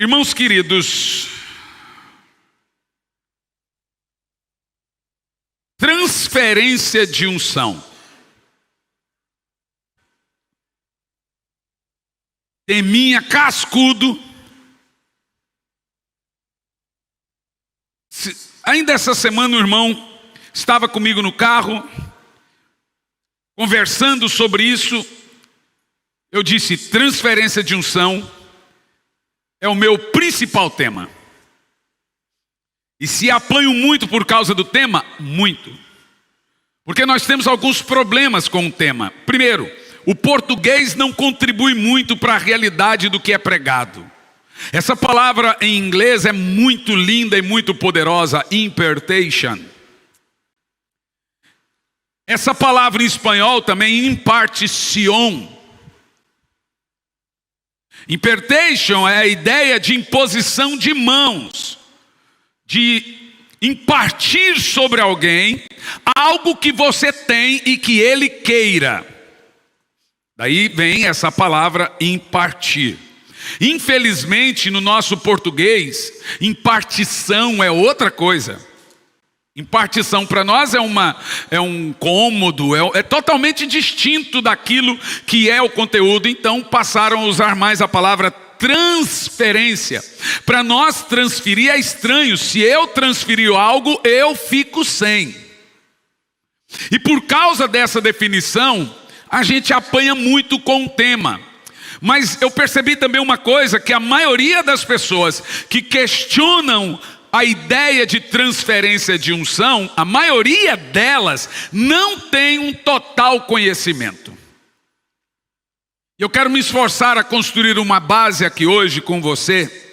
Irmãos queridos, transferência de unção. Teminha cascudo. Ainda essa semana o irmão estava comigo no carro, conversando sobre isso. Eu disse, transferência de unção é o meu principal tema. E se apanho muito por causa do tema? Muito. Porque nós temos alguns problemas com o tema. Primeiro, o português não contribui muito para a realidade do que é pregado. Essa palavra em inglês é muito linda e muito poderosa, impartation. Essa palavra em espanhol também, impartición. Impartation é a ideia de imposição de mãos, de impartir sobre alguém algo que você tem e que ele queira. Daí vem essa palavra impartir. Infelizmente, no nosso português, impartição é outra coisa. Impartição para nós é um cômodo, é totalmente distinto daquilo que é o conteúdo. Então passaram a usar mais a palavra transferência. Para nós transferir é estranho. Se eu transferir algo, eu fico sem. E por causa dessa definição, a gente apanha muito com o tema. Mas eu percebi também uma coisa, que a maioria das pessoas que questionam a ideia de transferência de unção, a maioria delas não tem um total conhecimento. Eu quero me esforçar a construir uma base aqui hoje com você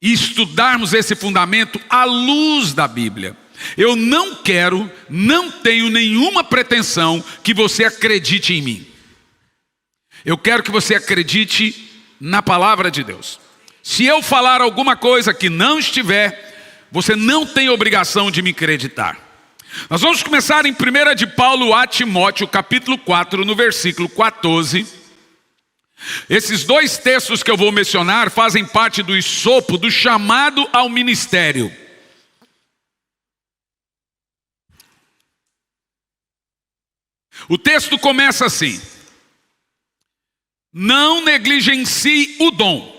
e estudarmos esse fundamento à luz da Bíblia. Eu não tenho nenhuma pretensão que você acredite em mim. Eu quero que você acredite na palavra de Deus. Se eu falar alguma coisa que não estiver, você não tem obrigação de me acreditar. Nós vamos começar em 1 de Paulo a Timóteo, capítulo 4, no versículo 14. Esses dois textos que eu vou mencionar fazem parte do escopo do chamado ao ministério. O texto começa assim: não negligencie o dom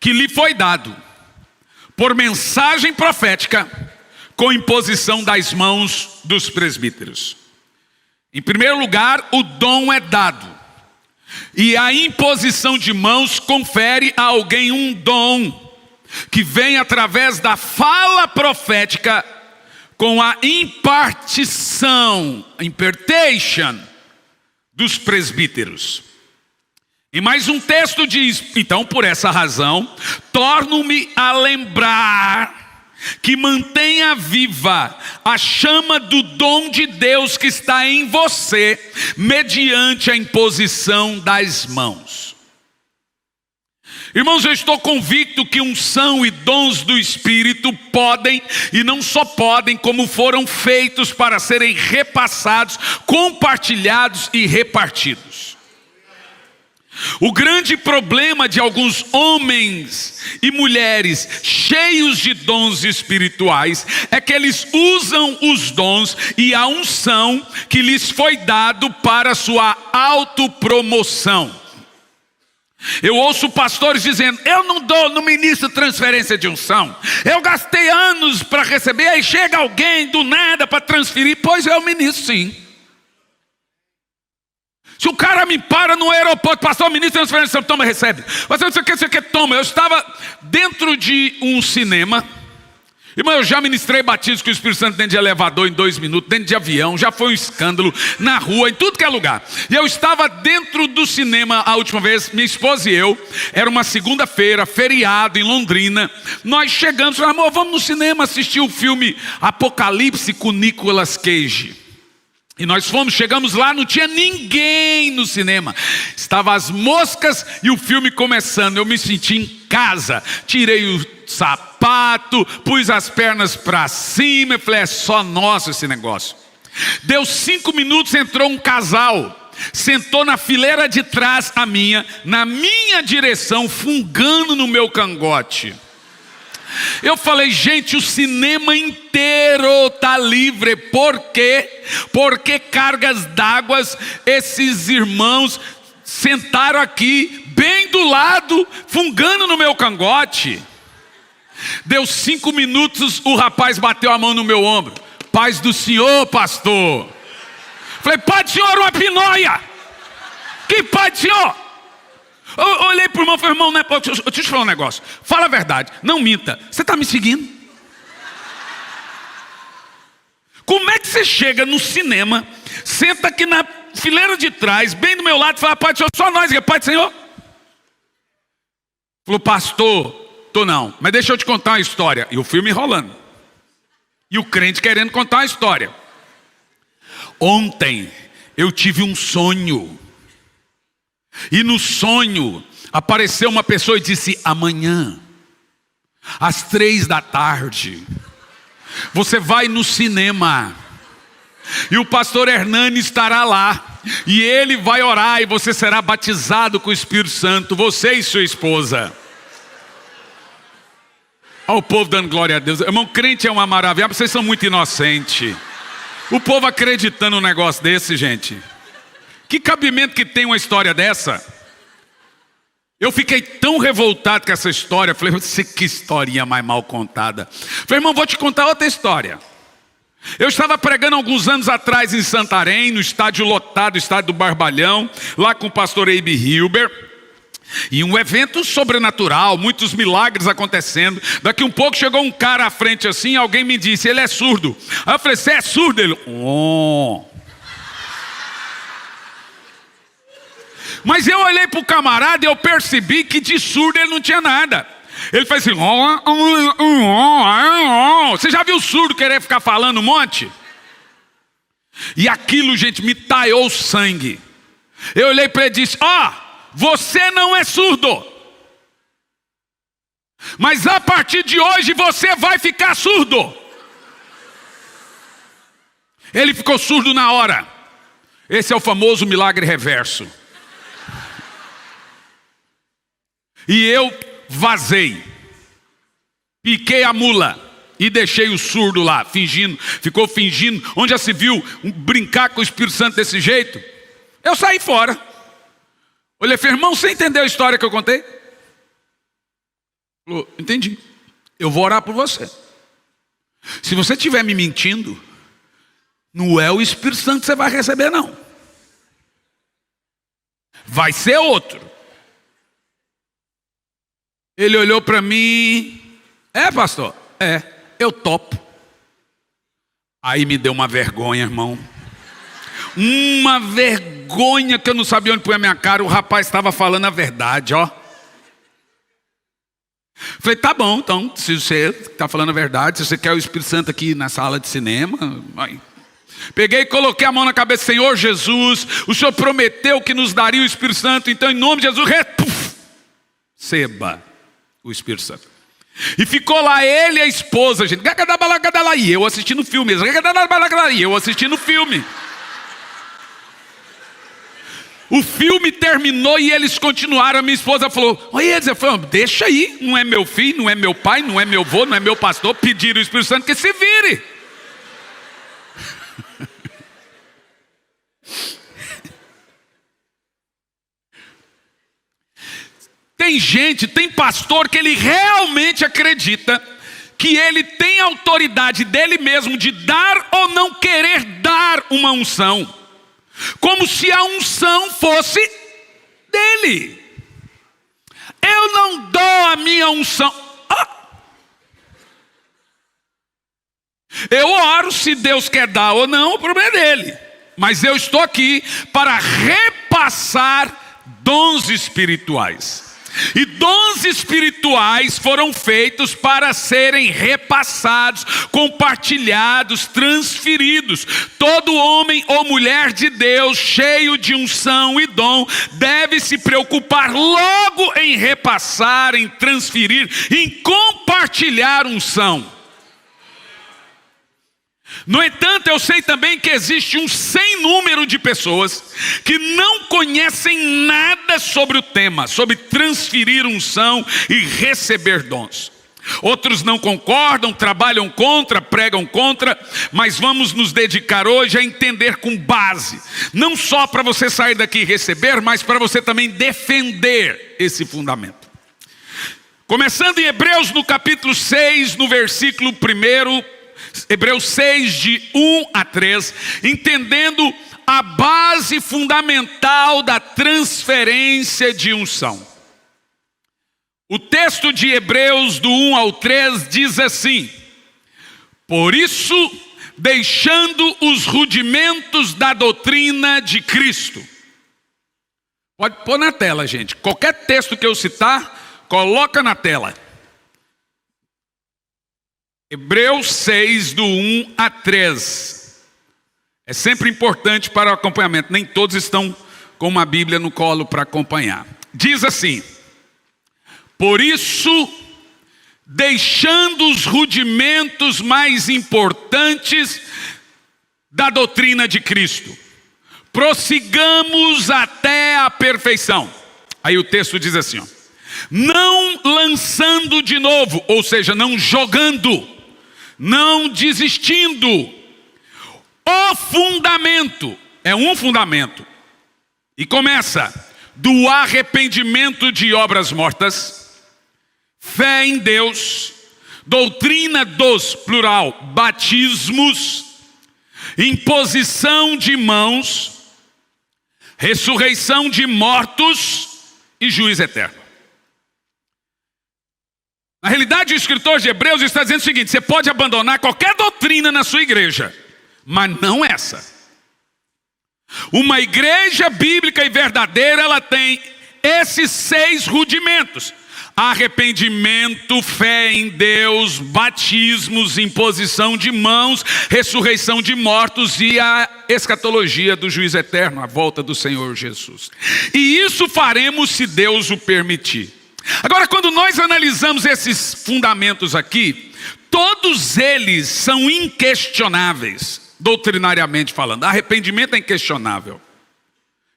que lhe foi dado por mensagem profética com imposição das mãos dos presbíteros. Em primeiro lugar, o dom é dado, e a imposição de mãos confere a alguém um dom que vem através da fala profética com a impartição, impartation dos presbíteros. E mais um texto diz, então por essa razão, torno-me a lembrar que mantenha viva a chama do dom de Deus que está em você, mediante a imposição das mãos. Irmãos, eu estou convicto que unção e dons do Espírito podem, e não só podem, como foram feitos para serem repassados, compartilhados e repartidos. O grande problema de alguns homens e mulheres cheios de dons espirituais é que eles usam os dons e a unção que lhes foi dado para sua autopromoção. Eu ouço pastores dizendo, eu não ministro transferência de unção. Eu gastei anos para receber, aí chega alguém do nada para transferir. Pois eu ministro sim. Se o cara me para no aeroporto, pastor, ministro de transferência, toma, recebe. Mas você quer, toma. Eu estava dentro de um cinema. Irmão, eu já ministrei batismo com o Espírito Santo dentro de elevador em 2 minutos, dentro de avião, já foi um escândalo, na rua, em tudo que é lugar. E eu estava dentro do cinema a última vez, minha esposa e eu, era uma segunda-feira, feriado em Londrina. Nós chegamos, falamos, amor, vamos no cinema assistir o filme Apocalipse com Nicolas Cage. E nós chegamos lá, não tinha ninguém no cinema. Estavam as moscas e o filme começando. Eu me senti em casa. Tirei o sapato, pus as pernas para cima e falei, é só nosso esse negócio. Deu 5 minutos, entrou um casal. sentou na fileira de trás a minha, na minha direção, fungando no meu cangote. Eu falei, gente, o cinema inteiro está livre. Por quê? Porque cargas d'água, esses irmãos sentaram aqui, bem do lado, fungando no meu cangote. Deu 5 minutos, o rapaz bateu a mão no meu ombro. Paz do Senhor, pastor. Falei, paz do Senhor, uma pinóia. Que paz do Senhor? Eu olhei para o irmão e falei, irmão, né? Deixa eu te falar um negócio. Fala a verdade, não minta. Você está me seguindo? Como é que você chega no cinema, senta aqui na fileira de trás, bem do meu lado, e fala, pai do Senhor, só nós, que é pai do Senhor? Falou, pastor, tô não, mas deixa eu te contar uma história. E o filme rolando. E o crente querendo contar uma história. Ontem eu tive um sonho. E no sonho apareceu uma pessoa e disse, amanhã, às 3 da tarde, você vai no cinema. E o pastor Hernani estará lá. E ele vai orar e você será batizado com o Espírito Santo, você e sua esposa. Olha o povo dando glória a Deus. Irmão, crente é uma maravilha, vocês são muito inocentes. O povo acreditando num negócio desse, gente. Que cabimento que tem uma história dessa? Eu fiquei tão revoltado com essa história. Falei, que historinha mais mal contada. Falei, irmão, vou te contar outra história. Eu estava pregando alguns anos atrás em Santarém, no estádio lotado, estádio do Barbalhão, lá com o pastor Eibe Hilber. E um evento sobrenatural, muitos milagres acontecendo. Daqui um pouco chegou um cara à frente assim, alguém me disse, ele é surdo. Aí eu falei, você é surdo? Ele, Mas eu olhei para o camarada e eu percebi que de surdo ele não tinha nada. Ele fez assim, você já viu o surdo querer ficar falando um monte? E aquilo, gente, me talhou o sangue. Eu olhei para ele e disse, você não é surdo. Mas a partir de hoje você vai ficar surdo. Ele ficou surdo na hora. Esse é o famoso milagre reverso. E eu vazei, piquei a mula e deixei o surdo lá, fingindo, ficou fingindo. Onde já se viu brincar com o Espírito Santo desse jeito? Eu saí fora. Olhei, falei, irmão, você entendeu a história que eu contei? Falou, entendi. Eu vou orar por você. Se você estiver me mentindo, não é o Espírito Santo que você vai receber, não. Vai ser outro. Ele olhou para mim, pastor? Eu topo. Aí me deu uma vergonha, irmão. Uma vergonha que eu não sabia onde pôr a minha cara. O rapaz estava falando a verdade, ó. Falei, tá bom, então, se você está falando a verdade, se você quer o Espírito Santo aqui na sala de cinema, vai. Peguei e coloquei a mão na cabeça, Senhor Jesus, o Senhor prometeu que nos daria o Espírito Santo, então em nome de Jesus, receba o Espírito Santo. E ficou lá ele e a esposa, gente, e eu assistindo o filme, O filme terminou e eles continuaram. A minha esposa falou, deixa aí, não é meu filho, não é meu pai, não é meu avô, não é meu pastor, pediram o Espírito Santo que se vire. Tem gente, tem pastor que ele realmente acredita que ele tem autoridade dele mesmo de dar ou não querer dar uma unção, como se a unção fosse dele. Eu não dou a minha unção. Eu oro, se Deus quer dar ou não, o problema é dele. Mas eu estou aqui para repassar dons espirituais. E dons espirituais foram feitos para serem repassados, compartilhados, transferidos. Todo homem ou mulher de Deus, cheio de unção e dom, deve se preocupar logo em repassar, em transferir, em compartilhar unção. No entanto, eu sei também que existe um sem número de pessoas que não conhecem nada sobre o tema, sobre transferir unção e receber dons. Outros não concordam, trabalham contra, pregam contra, mas vamos nos dedicar hoje a entender com base, não só para você sair daqui e receber, mas para você também defender esse fundamento. Começando em Hebreus no capítulo 6, no versículo 1, Hebreus 6 de 1 a 3, entendendo a base fundamental da transferência de unção. O texto de Hebreus do 1 ao 3 diz assim: por isso, deixando os rudimentos da doutrina de Cristo. Pode pôr na tela, gente. Qualquer texto que eu citar, coloca na tela. Hebreus 6, do 1 a 3. É sempre importante para o acompanhamento. Nem todos estão com uma Bíblia no colo para acompanhar. Diz assim: por isso, deixando os rudimentos mais importantes da doutrina de Cristo, prossigamos até a perfeição. Aí o texto diz assim, ó: não lançando de novo, ou seja, não jogando, não desistindo, o fundamento, é um fundamento, e começa do arrependimento de obras mortas, fé em Deus, doutrina dos, plural, batismos, imposição de mãos, ressurreição de mortos e juízo eterno. Na realidade, o escritor de Hebreus está dizendo o seguinte: você pode abandonar qualquer doutrina na sua igreja, mas não essa. Uma igreja bíblica e verdadeira, ela tem esses 6 rudimentos: arrependimento, fé em Deus, batismos, imposição de mãos, ressurreição de mortos e a escatologia do juízo eterno, a volta do Senhor Jesus. E isso faremos se Deus o permitir. Agora, quando nós analisamos esses fundamentos aqui, todos eles são inquestionáveis, doutrinariamente falando. Arrependimento é inquestionável,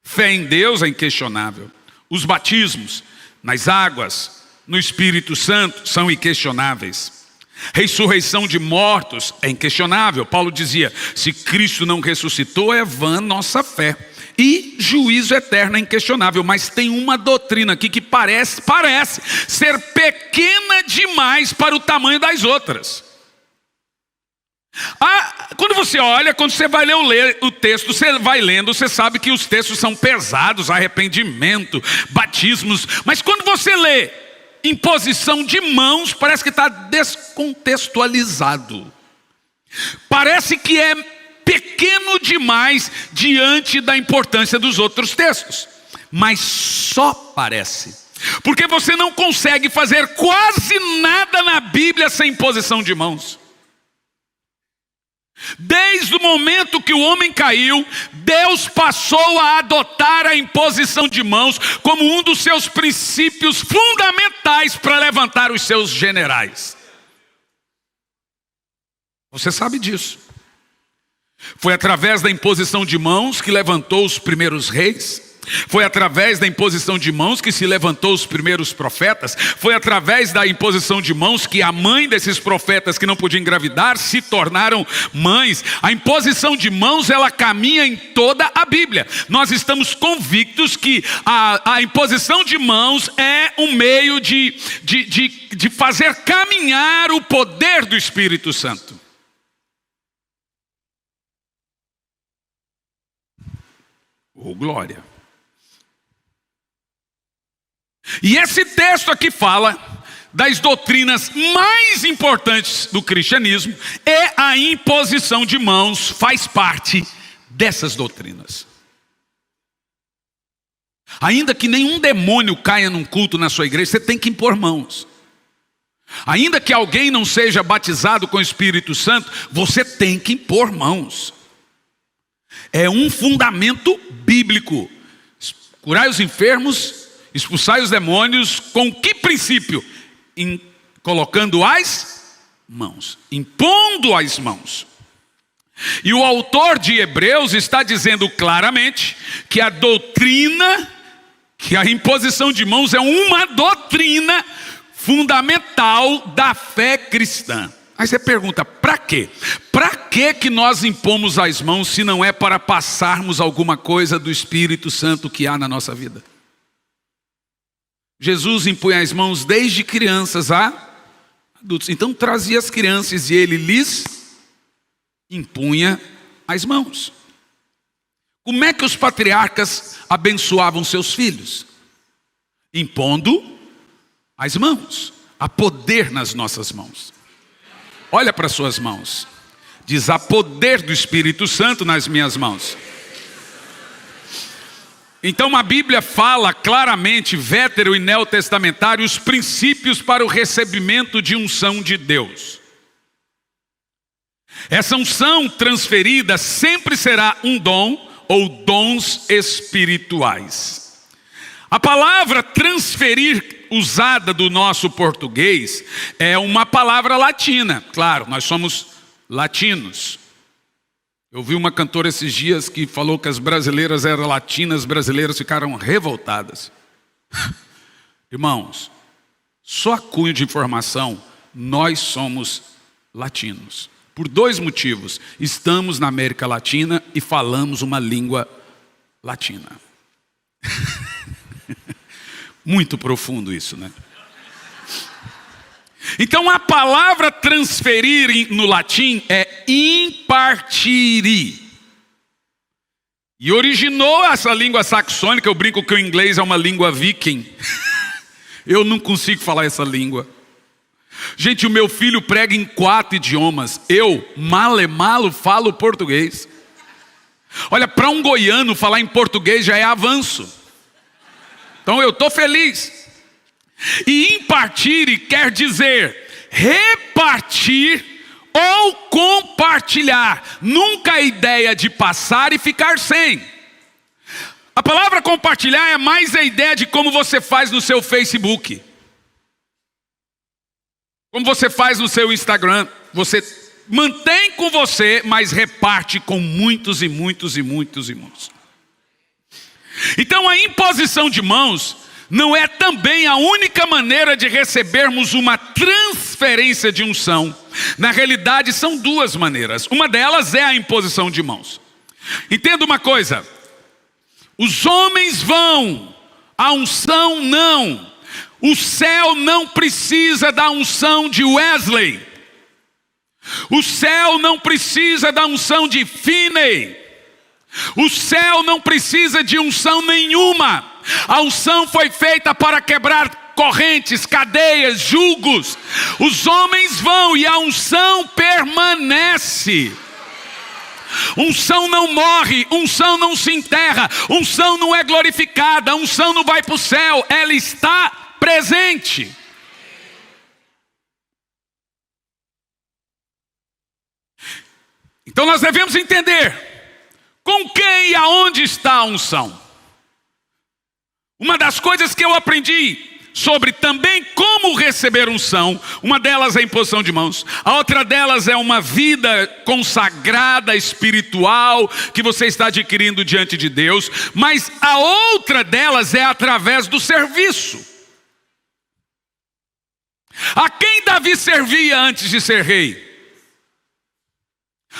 fé em Deus é inquestionável, os batismos nas águas, no Espírito Santo, são inquestionáveis. Ressurreição de mortos é inquestionável. Paulo dizia: se Cristo não ressuscitou, é vã nossa fé. E juízo eterno é inquestionável. Mas tem uma doutrina aqui que parece ser pequena demais para o tamanho das outras. Quando você olha, quando você vai ler o texto, você vai lendo, você sabe que os textos são pesados: arrependimento, batismos. Mas quando você lê imposição de mãos, parece que está descontextualizado. Parece que é pequeno demais diante da importância dos outros textos. Mas só parece. Porque você não consegue fazer quase nada na Bíblia sem imposição de mãos. Desde o momento que o homem caiu, Deus passou a adotar a imposição de mãos como um dos seus princípios fundamentais para levantar os seus generais. Você sabe disso. Foi através da imposição de mãos que levantou os primeiros reis. Foi através da imposição de mãos que se levantou os primeiros profetas. Foi através da imposição de mãos que a mãe desses profetas que não podiam engravidar se tornaram mães. A imposição de mãos, ela caminha em toda a Bíblia. Nós estamos convictos que a imposição de mãos é um meio de fazer caminhar o poder do Espírito Santo. Oh, glória! E esse texto aqui fala das doutrinas mais importantes do cristianismo, e a imposição de mãos faz parte dessas doutrinas. Ainda que nenhum demônio caia num culto na sua igreja, você tem que impor mãos. Ainda que alguém não seja batizado com o Espírito Santo, você tem que impor mãos. É um fundamento bíblico. Curai os enfermos, expulsai os demônios, com que princípio? Colocando as mãos, impondo as mãos. E o autor de Hebreus está dizendo claramente que a doutrina, que a imposição de mãos é uma doutrina fundamental da fé cristã. Aí você pergunta, para quê? Para que nós impomos as mãos se não é para passarmos alguma coisa do Espírito Santo que há na nossa vida? Jesus impunha as mãos desde crianças a adultos. Então trazia as crianças e ele lhes impunha as mãos. Como é que os patriarcas abençoavam seus filhos? Impondo as mãos. Há poder nas nossas mãos. Olha para suas mãos. Diz, há poder do Espírito Santo nas minhas mãos. Então a Bíblia fala claramente, vétero e neotestamentário, os princípios para o recebimento de unção de Deus. Essa unção transferida sempre será um dom ou dons espirituais. A palavra transferir, usada do nosso português, é uma palavra latina. Claro, nós somos latinos. Eu vi uma cantora esses dias que falou que as brasileiras eram latinas, as brasileiras ficaram revoltadas. Irmãos, só a cunho de informação, nós somos latinos. Por dois motivos. Estamos na América Latina e falamos uma língua latina. Muito profundo isso, né? Então a palavra transferir no latim é impartiri. E originou essa língua saxônica. Eu brinco que o inglês é uma língua viking. Eu não consigo falar essa língua. Gente, o meu filho prega em 4 idiomas. Eu, malo, falo português. Olha, para um goiano falar em português já é avanço. Então eu estou feliz. E impartir quer dizer repartir ou compartilhar. Nunca a ideia de passar e ficar sem. A palavra compartilhar é mais a ideia de como você faz no seu Facebook. Como você faz no seu Instagram. Você mantém com você, mas reparte com muitos e muitos e muitos e muitos. Então a imposição de mãos não é também a única maneira de recebermos uma transferência de unção. Na realidade, são 2 maneiras. Uma delas é a imposição de mãos. Entenda uma coisa. Os homens vão, a unção não. O céu não precisa da unção de Wesley. O céu não precisa da unção de Finney. O céu não precisa de unção nenhuma. A unção foi feita para quebrar correntes, cadeias, julgos. Os homens vão e a unção permanece. Unção não morre, unção não se enterra, unção não é glorificada, unção não vai para o céu, ela está presente. Então nós devemos entender com quem e aonde está a unção. Uma das coisas que eu aprendi sobre também como receber unção, uma delas é a imposição de mãos, a outra delas é uma vida consagrada, espiritual, que você está adquirindo diante de Deus, mas a outra delas é através do serviço. A quem Davi servia antes de ser rei?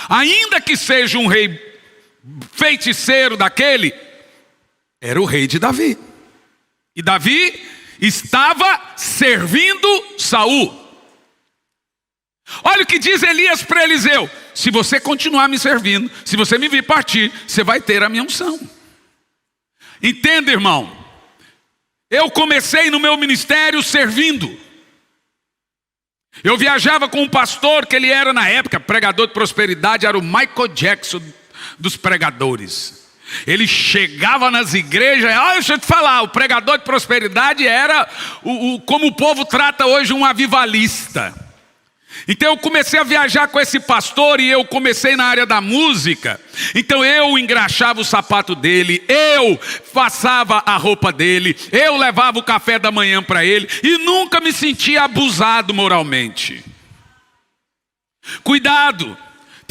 Ainda que seja um rei feiticeiro daquele, era o rei de Davi. E Davi estava servindo Saul. Olha o que diz Elias para Eliseu: se você continuar me servindo, se você me vir partir, você vai ter a minha unção. Entenda, irmão, eu comecei no meu ministério servindo. Eu viajava com um pastor que ele era na época pregador de prosperidade, era o Michael Jackson dos pregadores. Ele chegava nas igrejas, deixa eu te falar, o pregador de prosperidade era como o povo trata hoje um avivalista. Então eu comecei a viajar com esse pastor e eu comecei na área da música. Então eu engraxava o sapato dele, eu passava a roupa dele, eu levava o café da manhã para ele e nunca me sentia abusado moralmente. Cuidado!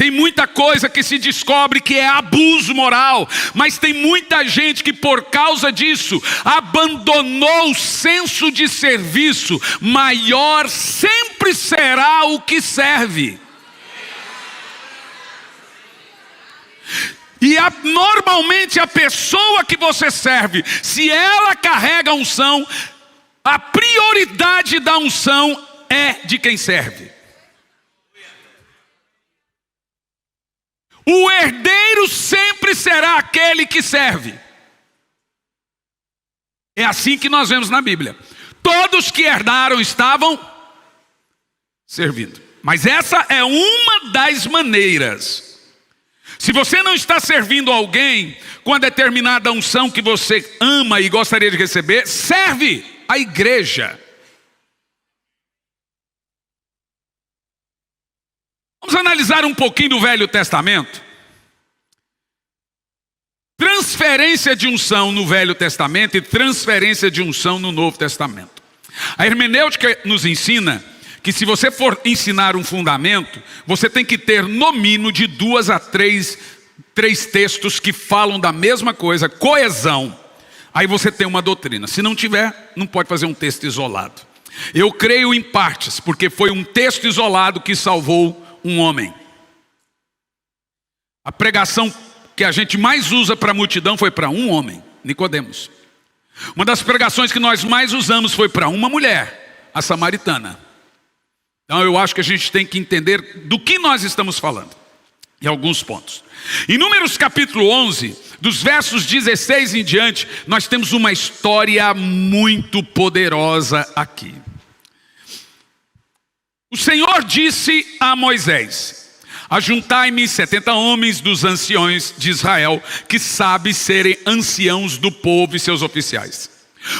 Tem muita coisa que se descobre que é abuso moral, mas tem muita gente que por causa disso abandonou o senso de serviço. Maior sempre será o que serve. E normalmente a pessoa que você serve, se ela carrega a unção, a prioridade da unção é de quem serve. O herdeiro sempre será aquele que serve. É assim que nós vemos na Bíblia. Todos que herdaram estavam servindo. Mas essa é uma das maneiras. Se você não está servindo alguém com a determinada unção que você ama e gostaria de receber, serve a igreja. Vamos analisar um pouquinho do Velho Testamento. Transferência de unção no Velho Testamento e transferência de unção no Novo Testamento. A hermenêutica nos ensina que se você for ensinar um fundamento, você tem que ter no mínimo de 2 a 3 textos que falam da mesma coisa, coesão. Aí você tem uma doutrina. Se não tiver, não pode fazer um texto isolado. Eu creio em partes, porque foi um texto isolado que salvou um homem. A pregação que a gente mais usa para a multidão foi para um homem, Nicodemos. Uma das pregações que nós mais usamos foi para uma mulher, a samaritana. Então eu acho que a gente tem que entender do que nós estamos falando, em alguns pontos. Em Números capítulo 11, dos versos 16 em diante, nós temos uma história muito poderosa aqui. O Senhor disse a Moisés: ajuntai-me 70 homens dos anciões de Israel, que sabem serem anciãos do povo e seus oficiais.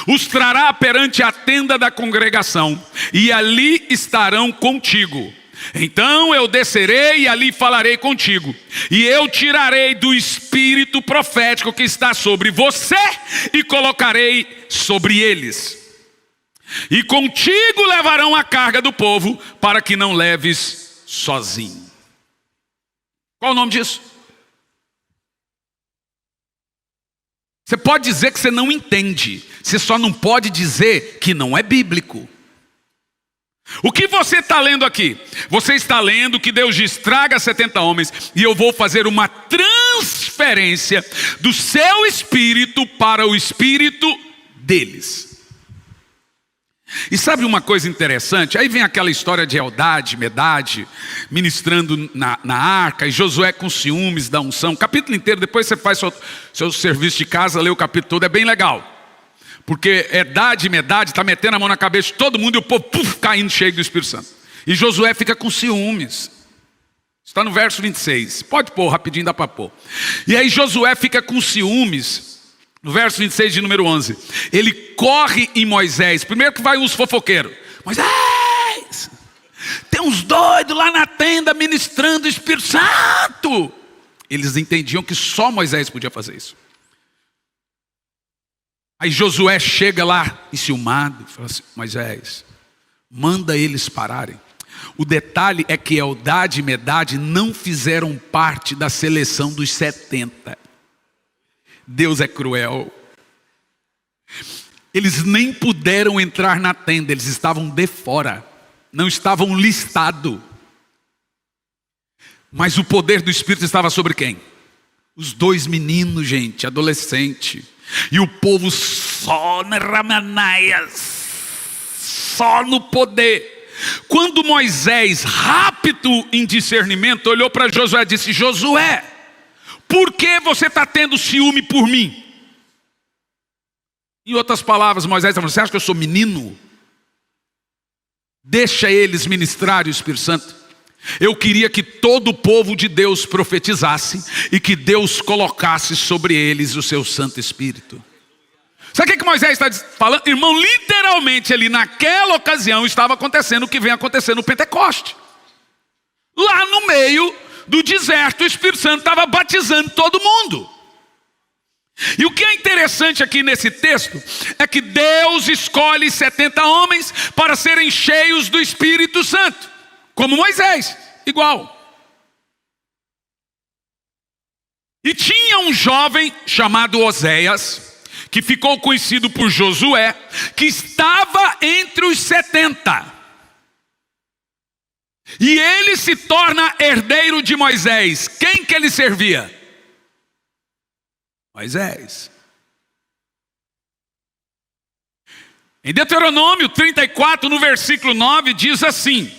Os trará perante a tenda da congregação, e ali estarão contigo. Então eu descerei e ali falarei contigo, e eu tirarei do espírito profético que está sobre você, e colocarei sobre eles. E contigo levarão a carga do povo, para que não leves sozinho. Qual o nome disso? Você pode dizer que você não entende, você só não pode dizer que não é bíblico. O que você está lendo aqui? Você está lendo que Deus diz: traga 70 homens e eu vou fazer uma transferência do seu espírito para o espírito deles. E sabe uma coisa interessante? Aí vem aquela história de Eldade, Medade, ministrando na arca, e Josué com ciúmes da unção. O capítulo inteiro, depois você faz seu serviço de casa, lê o capítulo todo, é bem legal. Porque Eldade e Medade está metendo a mão na cabeça de todo mundo e o povo caindo cheio do Espírito Santo. E Josué fica com ciúmes. Está no verso 26. Pode pôr, rapidinho dá para pôr. E aí Josué fica com ciúmes. No verso 26 de número 11, ele corre em Moisés. Primeiro que vai uns fofoqueiros. Moisés, tem uns doidos lá na tenda ministrando o Espírito Santo. Eles entendiam que só Moisés podia fazer isso. Aí Josué chega lá enciumado e fala assim: Moisés, manda eles pararem. O detalhe é que Eldade e Medade não fizeram parte da seleção dos 70. Deus é cruel. Eles nem puderam entrar na tenda, eles estavam de fora, não estavam listados. Mas o poder do Espírito estava sobre quem? Os 2 meninos, gente, adolescente. E o povo só na ramanaias, só no poder. Quando Moisés, rápido em discernimento, olhou para Josué e disse: Josué, por que você está tendo ciúme por mim? Em outras palavras, Moisés está falando: você acha que eu sou menino? Deixa eles ministrarem o Espírito Santo. Eu queria que todo o povo de Deus profetizasse e que Deus colocasse sobre eles o seu Santo Espírito. Sabe o que Moisés está falando? Irmão, literalmente ali naquela ocasião estava acontecendo o que vem acontecendo no Pentecoste. Lá no meio do deserto, o Espírito Santo estava batizando todo mundo. E o que é interessante aqui nesse texto é que Deus escolhe 70 homens para serem cheios do Espírito Santo, como Moisés, igual. E tinha um jovem chamado Oséias, que ficou conhecido por Josué, que estava entre os 70. E ele se torna herdeiro de Moisés. Quem que ele servia? Moisés. Em Deuteronômio 34, no versículo 9, diz assim: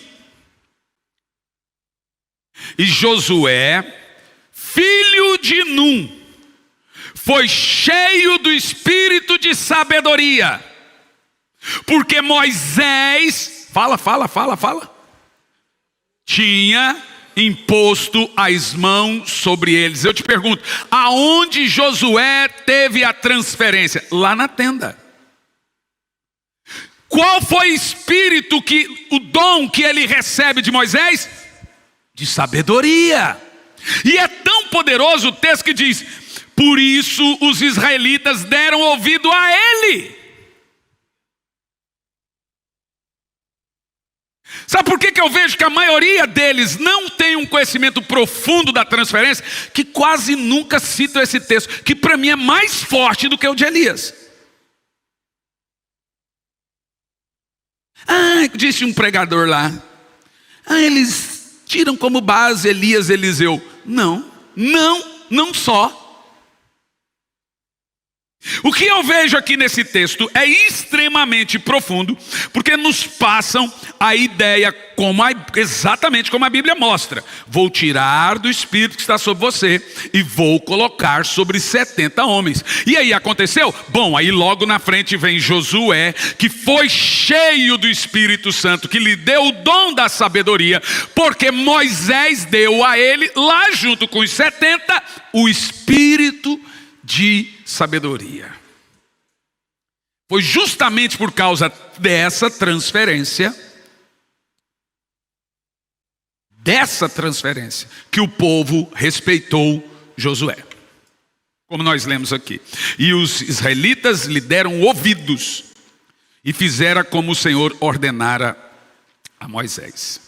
e Josué, filho de Num, foi cheio do espírito de sabedoria, porque Moisés, fala, tinha imposto as mãos sobre eles. Eu te pergunto, aonde Josué teve a transferência? Lá na tenda. Qual foi o dom que ele recebe de Moisés? De sabedoria. E é tão poderoso o texto que diz: por isso os israelitas deram ouvido a ele. Sabe por que eu vejo que a maioria deles não tem um conhecimento profundo da transferência? Que quase nunca citam esse texto, que para mim é mais forte do que o de Elias. Disse um pregador lá, eles tiram como base Elias, Eliseu. Não só. O que eu vejo aqui nesse texto é extremamente profundo, porque nos passam a ideia, exatamente como a Bíblia mostra: vou tirar do espírito que está sobre você e vou colocar sobre 70 homens. E aí aconteceu? Bom, aí logo na frente vem Josué, que foi cheio do Espírito Santo, que lhe deu o dom da sabedoria, porque Moisés deu a ele, lá junto com os 70, o espírito de sabedoria. Foi justamente por causa dessa transferência, que o povo respeitou Josué, como nós lemos aqui. E os israelitas lhe deram ouvidos e fizeram como o Senhor ordenara a Moisés.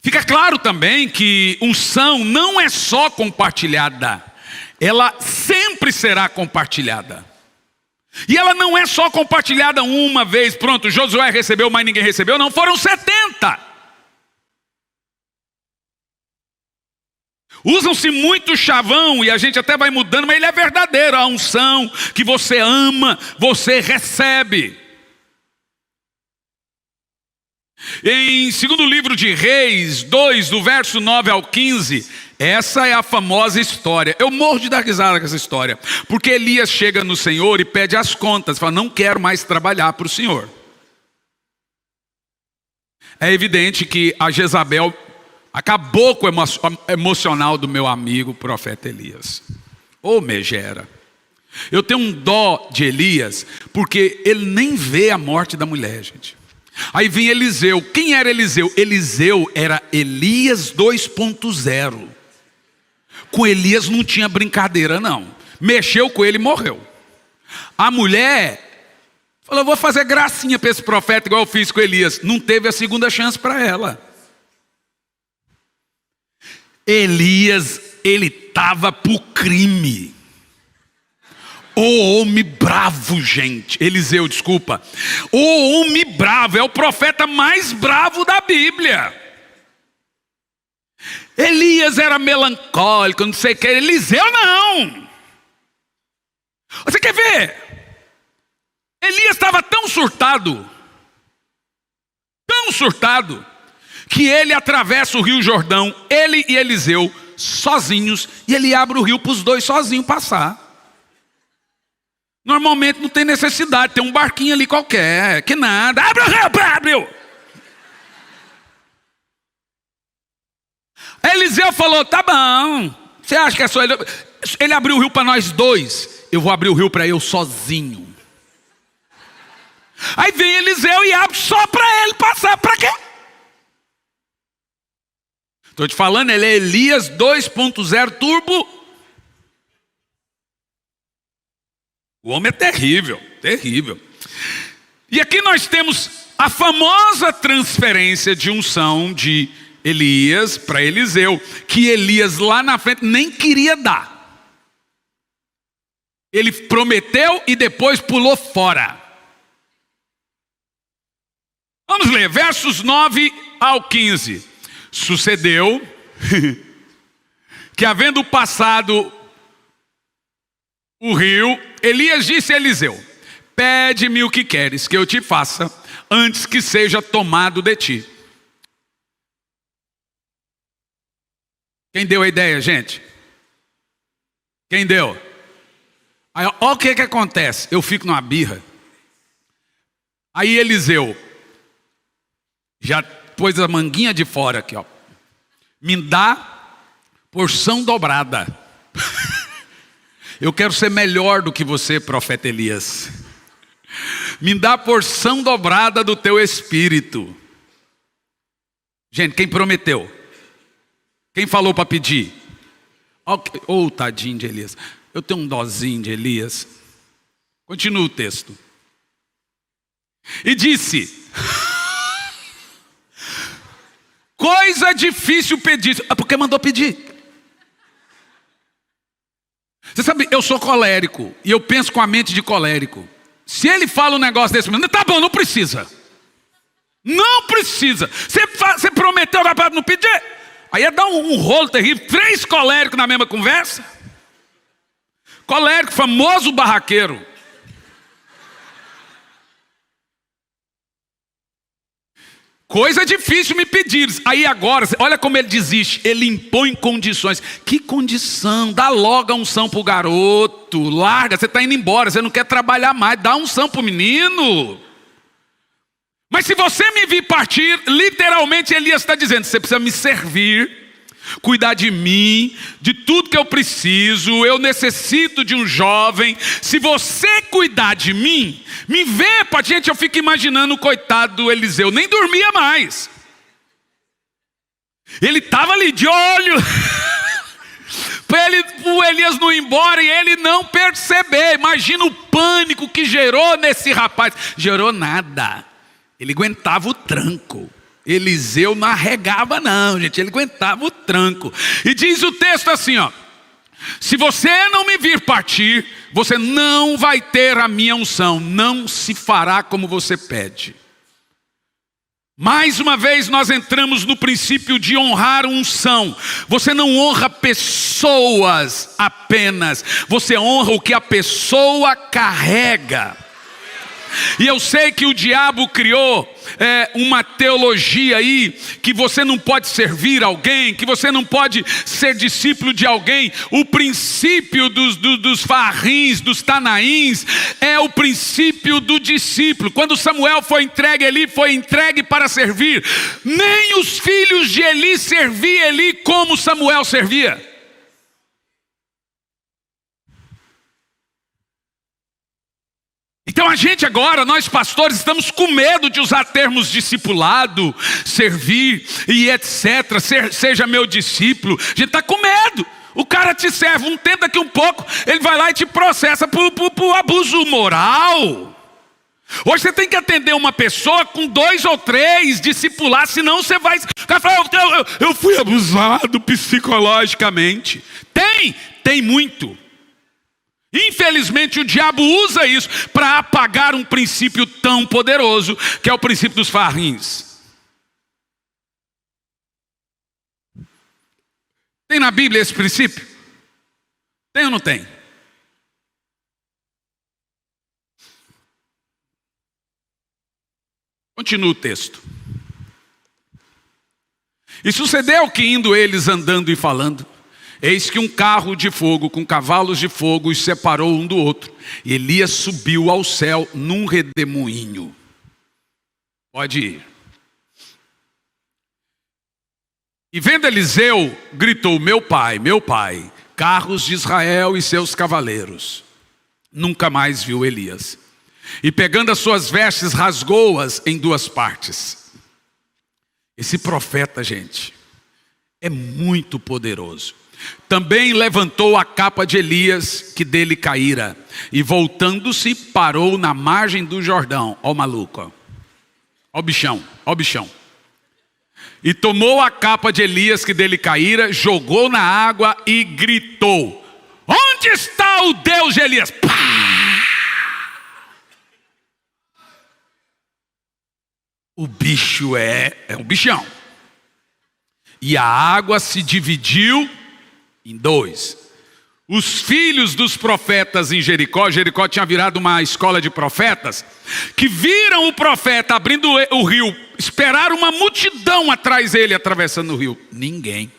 Fica claro também que unção não é só compartilhada, ela sempre será compartilhada. E ela não é só compartilhada uma vez, pronto, Josué recebeu, mas ninguém recebeu. Não, foram 70. Usam-se muito chavão, e a gente até vai mudando, mas ele é verdadeiro. A unção que você ama, você recebe. Em 2º livro de Reis 2, do verso 9 ao 15, essa é a famosa história. Eu morro de dar risada com essa história, porque Elias chega no Senhor e pede as contas, fala: não quero mais trabalhar para o Senhor. É evidente que a Jezabel acabou com o emocional do meu amigo profeta Elias. Ô megera. Eu tenho um dó de Elias, porque ele nem vê a morte da mulher, gente. Aí vem Eliseu. Quem era Eliseu? Eliseu era Elias 2.0. Com Elias não tinha brincadeira não. Mexeu com ele e morreu. A mulher falou: vou fazer gracinha para esse profeta igual eu fiz com Elias. Não teve a segunda chance para ela. Elias, ele estava pro crime. O homem bravo, gente. Eliseu, desculpa. O homem bravo, é o profeta mais bravo da Bíblia. Elias era melancólico, não sei o que. Eliseu não. Você quer ver? Elias estava tão surtado, que ele atravessa o rio Jordão, ele e Eliseu, sozinhos, e ele abre o rio para os dois sozinhos passar. Normalmente não tem necessidade, tem um barquinho ali qualquer, que nada. Abre o rio, abriu. Eliseu falou: tá bom, você acha que é só ele? Ele abriu o rio para nós dois, eu vou abrir o rio para eu sozinho. Aí vem Eliseu e abre só para ele passar, para quê? Estou te falando, ele é Elias 2.0 turbo. O homem é terrível, terrível. E aqui nós temos a famosa transferência de unção de Elias para Eliseu, que Elias lá na frente nem queria dar. Ele prometeu e depois pulou fora. Vamos ler, versos 9 ao 15. Sucedeu que, havendo passado o rio, Elias disse a Eliseu: pede-me o que queres que eu te faça, antes que seja tomado de ti. Quem deu a ideia, gente? Quem deu? Aí, olha o que acontece. Eu fico numa birra. Aí Eliseu já pôs a manguinha de fora aqui, ó. Me dá porção dobrada. Eu quero ser melhor do que você, profeta Elias. Me dá porção dobrada do teu espírito. Gente, quem prometeu? Quem falou para pedir? Oh, tadinho de Elias. Eu tenho um dozinho de Elias. Continua o texto. E disse: coisa difícil pedir. Porque mandou pedir. Você sabe, eu sou colérico. E eu penso com a mente de colérico. Se ele fala um negócio desse, tá bom, não precisa. Não precisa. Você prometeu para não pedir. Aí ia dar um rolo terrível. 3 coléricos na mesma conversa. Colérico, famoso barraqueiro. Coisa difícil me pedires. Aí agora, olha como ele desiste. Ele impõe condições. Que condição? Dá logo a unção para o garoto. Larga, você está indo embora. Você não quer trabalhar mais. Dá unção para o menino. Mas se você me vir partir, literalmente Elias está dizendo: você precisa me servir, cuidar de mim, de tudo que eu preciso. Eu necessito de um jovem. Se você cuidar de mim, me vê, gente, eu fico imaginando o coitado do Eliseu, nem dormia mais. Ele estava ali de olho para o Elias não ir embora e ele não perceber. Imagina o pânico que gerou nesse rapaz. Gerou nada. Ele aguentava o tranco. Eliseu não arregava não, gente. Ele aguentava o tranco. E diz o texto assim, ó: se você não me vir partir, você não vai ter a minha unção. Não se fará como você pede. Mais uma vez nós entramos no princípio de honrar unção. Você não honra pessoas apenas. Você honra o que a pessoa carrega. E eu sei que o diabo criou uma teologia aí, que você não pode servir alguém, que você não pode ser discípulo de alguém. O princípio dos farrins, dos tanaíns, é o princípio do discípulo. Quando Samuel foi entregue, Eli foi entregue para servir. Nem os filhos de Eli serviam Eli como Samuel servia. Então a gente agora, nós pastores, estamos com medo de usar termos discipulado, servir e etc. Seja meu discípulo. A gente está com medo. O cara te serve um tempo, daqui um pouco ele vai lá e te processa por abuso moral. Hoje você tem que atender uma pessoa com 2 ou 3 discipular, senão você vai... O cara fala: eu fui abusado psicologicamente. Tem muito. Infelizmente o diabo usa isso para apagar um princípio tão poderoso, que é o princípio dos farrins. Tem na Bíblia esse princípio? Tem ou não tem? Continua o texto. E sucedeu que, indo eles andando e falando, eis que um carro de fogo com cavalos de fogo os separou um do outro. E Elias subiu ao céu num redemoinho. Pode ir. E vendo Eliseu, gritou: meu pai, carros de Israel e seus cavaleiros. Nunca mais viu Elias. E pegando as suas vestes, rasgou-as em 2 partes. Esse profeta, gente, é muito poderoso. Também levantou a capa de Elias, que dele caíra, e voltando-se, parou na margem do Jordão. Ó o maluco, ó o bichão. E tomou a capa de Elias que dele caíra, jogou na água e gritou: onde está o Deus de Elias? Pá! O bicho é um bichão. E a água se dividiu em dois. Os filhos dos profetas em Jericó tinha virado uma escola de profetas, que viram o profeta abrindo o rio, esperaram uma multidão atrás dele atravessando o rio. Ninguém.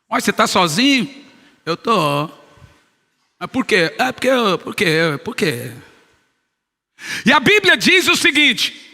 Olha, você está sozinho? Eu estou. Mas por quê? Por quê? E a Bíblia diz o seguinte: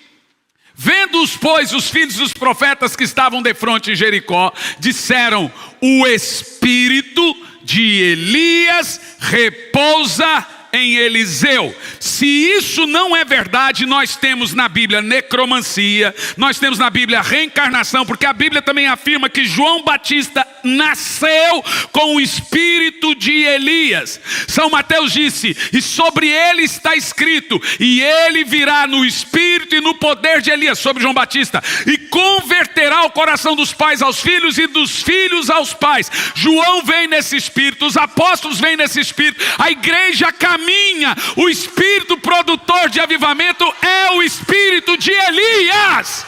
vendo-os, pois, os filhos dos profetas que estavam defronte de Jericó, disseram: o espírito de Elias repousa em Eliseu. Se isso não é verdade, nós temos na Bíblia necromancia, nós temos na Bíblia reencarnação, porque a Bíblia também afirma que João Batista nasceu com o espírito de Elias. São Mateus disse: e sobre ele está escrito, e ele virá no espírito e no poder de Elias, sobre João Batista, e converterá o coração dos pais aos filhos e dos filhos aos pais. João vem nesse espírito, os apóstolos vêm nesse espírito, a igreja caminha. O espírito produtor de avivamento é o espírito de Elias.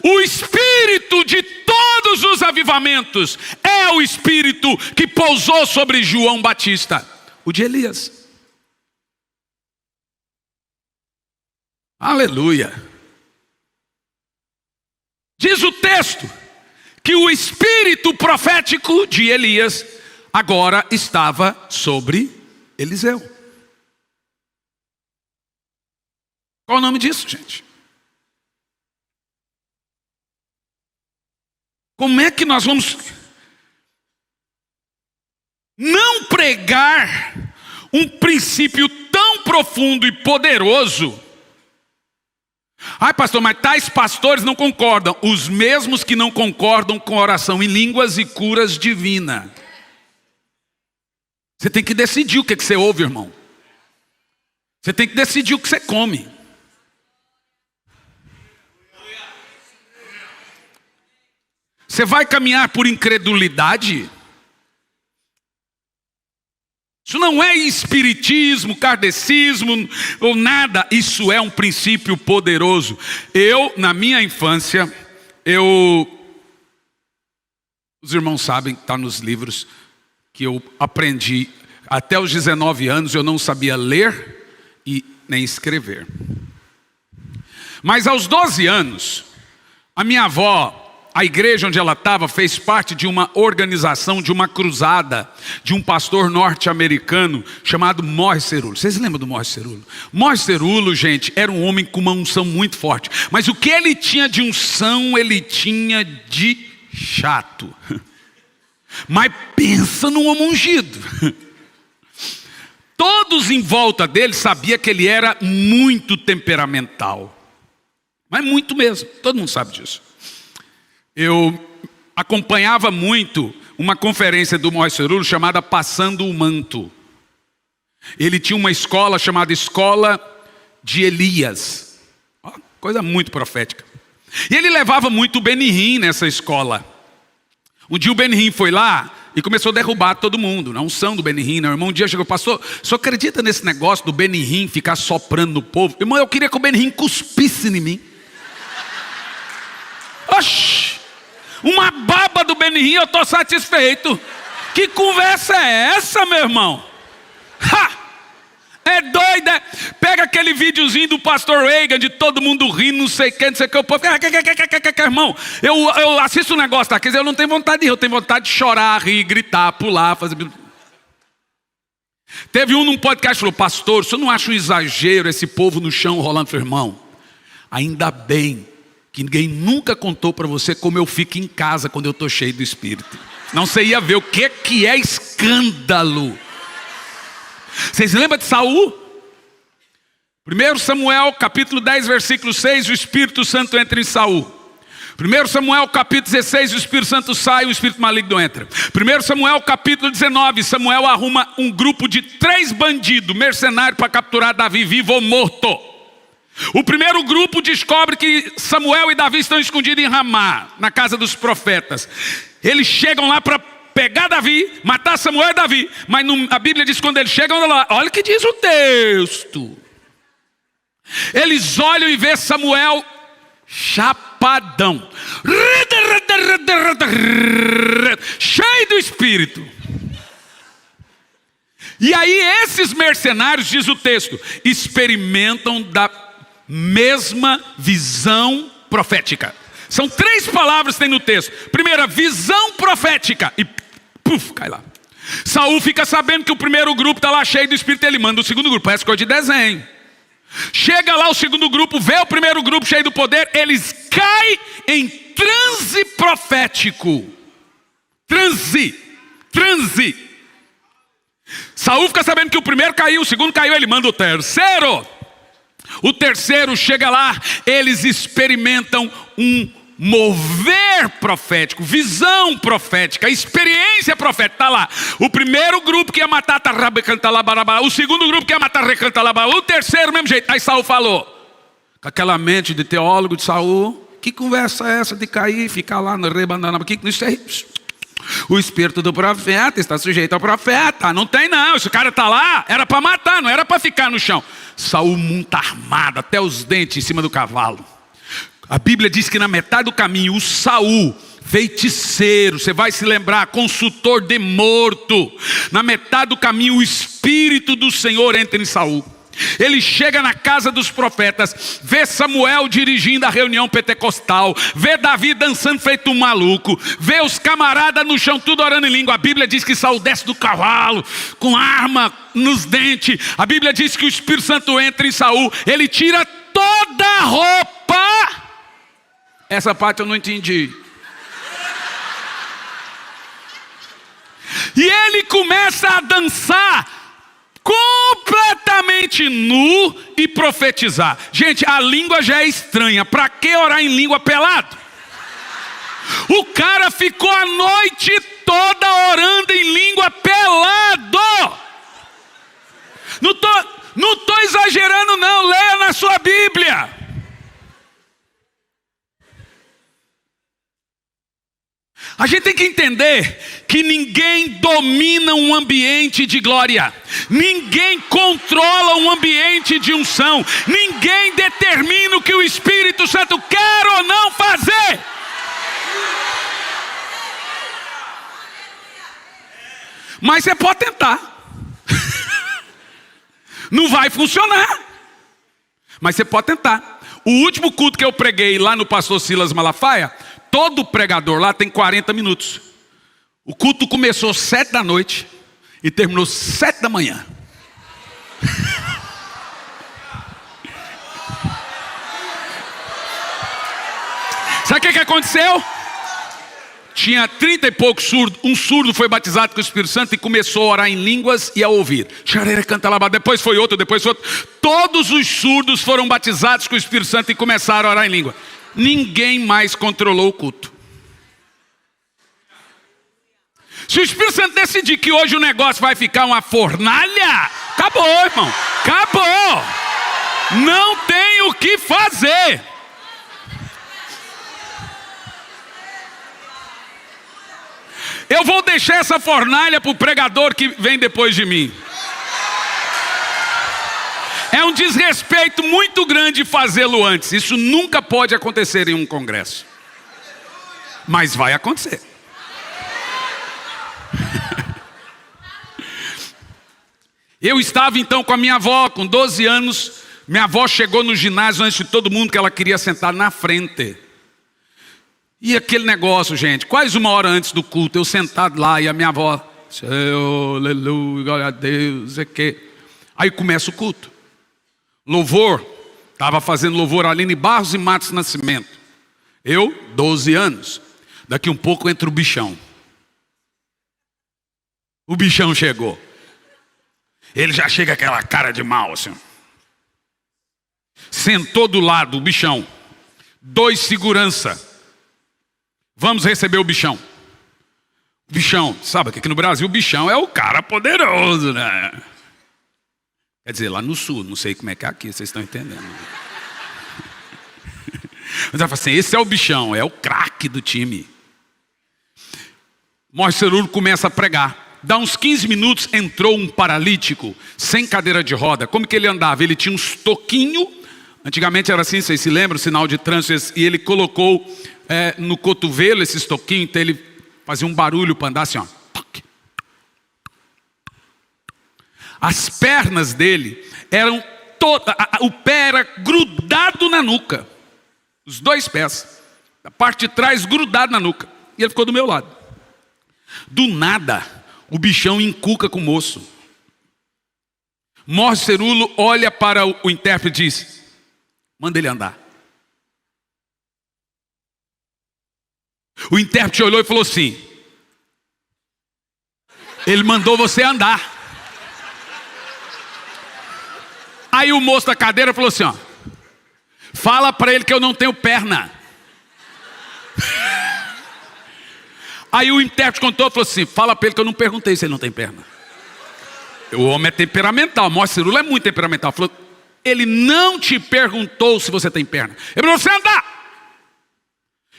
O espírito de todos os avivamentos é o espírito que pousou sobre João Batista, o de Elias. Aleluia. Diz o texto que o espírito profético de Elias agora estava sobre Eliseu. Qual o nome disso, gente? Como é que nós vamos não pregar um princípio tão profundo e poderoso? Ai, pastor, mas tais pastores não concordam. Os mesmos que não concordam com oração em línguas e curas divinas. Você tem que decidir o que você ouve, irmão. Você tem que decidir o que você come. Você vai caminhar por incredulidade? Isso não é espiritismo, kardecismo ou nada. Isso é um princípio poderoso. Na minha infância, os irmãos sabem, está nos livros, que eu aprendi, até os 19 anos eu não sabia ler e nem escrever. Mas aos 12 anos, a minha avó, a igreja onde ela estava, fez parte de uma organização, de uma cruzada, de um pastor norte-americano chamado Morris Cerullo. Vocês lembram do Morris Cerullo? Morris Cerullo, gente, era um homem com uma unção muito forte. Mas o que ele tinha de unção, ele tinha de chato. Mas pensa num homem ungido. Todos em volta dele sabiam que ele era muito temperamental. Mas muito mesmo, todo mundo sabe disso. Eu acompanhava muito uma conferência do Morris Cerullo chamada Passando o Manto. Ele tinha uma escola chamada Escola de Elias. Coisa muito profética. E ele levava muito o Benihim nessa escola. Um dia o Benihim foi lá e começou a derrubar todo mundo. Na unção do Benihim, meu irmão, um dia chegou: pastor, o senhor acredita nesse negócio do Benihim ficar soprando no povo? Irmão, eu queria que o Benihim cuspisse em mim. Oxi, uma baba do Benihim, eu estou satisfeito. Que conversa é essa, meu irmão? Ha! É doida. Pega aquele videozinho do pastor Reagan, de todo mundo rindo, não sei o que, o povo. Irmão, eu assisto um negócio, tá? Quer dizer, eu não tenho vontade de rir, eu tenho vontade de chorar, rir, gritar, pular, fazer. Teve um num podcast que falou: pastor, o senhor não acha um exagero esse povo no chão rolando? Falei: irmão, ainda bem que ninguém nunca contou para você como eu fico em casa quando eu estou cheio do Espírito. Não, você ia ver o que é escândalo. Vocês lembram de Saul? 1 Samuel capítulo 10 versículo 6, o Espírito Santo entra em Saul. 1 Samuel capítulo 16, o Espírito Santo sai, o Espírito maligno entra. 1 Samuel capítulo 19, Samuel arruma um grupo de 3 bandidos, mercenários, para capturar Davi vivo ou morto. O primeiro grupo descobre que Samuel e Davi estão escondidos em Ramá, na casa dos profetas. Eles chegam lá para pegar Davi, matar Samuel e Davi. Mas a Bíblia diz que quando eles chegam lá, olha o que diz o texto. Eles olham e vê Samuel chapadão, cheio do Espírito. E aí esses mercenários, diz o texto, experimentam da mesma visão profética. São 3 palavras que tem no texto. Primeira, visão profética. E puf, cai lá. Saul fica sabendo que o primeiro grupo está lá cheio do Espírito. Ele manda o segundo grupo, parece coisa de desenho. Chega lá o segundo grupo, vê o primeiro grupo cheio do poder. Eles caem em transe profético. Transe. Saul fica sabendo que o primeiro caiu, o segundo caiu, ele manda o terceiro. O terceiro chega lá, eles experimentam um mover profético, visão profética, experiência profética. Está lá, o primeiro grupo que ia matar, o segundo grupo que ia matar, o terceiro, mesmo jeito. Aí Saul falou, com aquela mente de teólogo de Saul, que conversa é essa de cair, ficar lá no rebanana, que isso é... O espírito do profeta está sujeito ao profeta. Não tem não, esse cara está lá, era para matar, não era para ficar no chão. Saul muito armado, até os dentes em cima do cavalo. A Bíblia diz que na metade do caminho, o Saul, feiticeiro, você vai se lembrar, consultor de morto. Na metade do caminho, o Espírito do Senhor entra em Saul. Ele chega na casa dos profetas, vê Samuel dirigindo a reunião pentecostal, vê Davi dançando feito um maluco, vê os camaradas no chão tudo orando em língua. A Bíblia diz que Saul desce do cavalo com arma nos dentes. A Bíblia diz que o Espírito Santo entra em Saul, ele tira toda a roupa. Essa parte eu não entendi. E ele começa a dançar completamente nu e profetizar. Gente, a língua já é estranha. Para que orar em língua pelado? O cara ficou a noite toda orando em língua pelado. Não tô exagerando não, leia na sua Bíblia. A gente tem que entender que ninguém domina um ambiente de glória. Ninguém controla um ambiente de unção. Ninguém determina o que o Espírito Santo quer ou não fazer. Mas você pode tentar. Não vai funcionar. Mas você pode tentar. O último culto que eu preguei lá no pastor Silas Malafaia, todo pregador lá tem 40 minutos. O culto começou 7 da noite e terminou 7 da manhã. Sabe o que aconteceu? Tinha 30 e poucos surdos. Um surdo foi batizado com o Espírito Santo e começou a orar em línguas e a ouvir. Depois foi outro, depois foi outro. Todos os surdos foram batizados com o Espírito Santo e começaram a orar em língua. Ninguém mais controlou o culto. Se o Espírito Santo decidir que hoje o negócio vai ficar uma fornalha, acabou, irmão. Acabou. Não tem o que fazer. Eu vou deixar essa fornalha para o pregador que vem depois de mim. É um desrespeito muito grande fazê-lo antes. Isso nunca pode acontecer em um congresso. Mas vai acontecer. Eu estava então com a minha avó, com 12 anos. Minha avó chegou no ginásio antes de todo mundo, que ela queria sentar na frente. E aquele negócio, gente, quase uma hora antes do culto, eu sentado lá e a minha avó, Senhor, aleluia, glória a Deus, é que... Aí começa o culto. Louvor, estava fazendo louvor Aline Barros e Matos Nascimento. Eu, 12 anos. Daqui um pouco entra o bichão. O bichão chegou. Ele já chega com aquela cara de mal, assim. Sentou do lado o bichão. 2 segurança. Vamos receber o bichão. O bichão, sabe que aqui no Brasil o bichão é o cara poderoso, né? Quer dizer, lá no sul, não sei como é que é aqui, vocês estão entendendo. Mas ela fala assim, esse é o bichão, é o craque do time. Moshe Cerulo começa a pregar. Dá uns 15 minutos, entrou um paralítico, sem cadeira de roda. Como que ele andava? Ele tinha uns toquinhos, antigamente era assim, vocês se lembram, sinal de trânsito, e ele colocou no cotovelo esses toquinhos, então ele fazia um barulho para andar assim, ó. As pernas dele eram todas, o pé era grudado na nuca. Os dois pés, a parte de trás grudado na nuca. E ele ficou do meu lado. Do nada, o bichão encuca com o moço. Moshe Cerulo olha para o intérprete e diz, manda ele andar. O intérprete olhou e falou assim, ele mandou você andar. Aí o moço da cadeira falou assim, ó, fala para ele que eu não tenho perna. Aí o intérprete contou e falou assim, fala para ele que eu não perguntei se ele não tem perna. O homem é temperamental, Moshe Cerulo é muito temperamental. Falou, ele não te perguntou se você tem perna. Ele falou, você andar.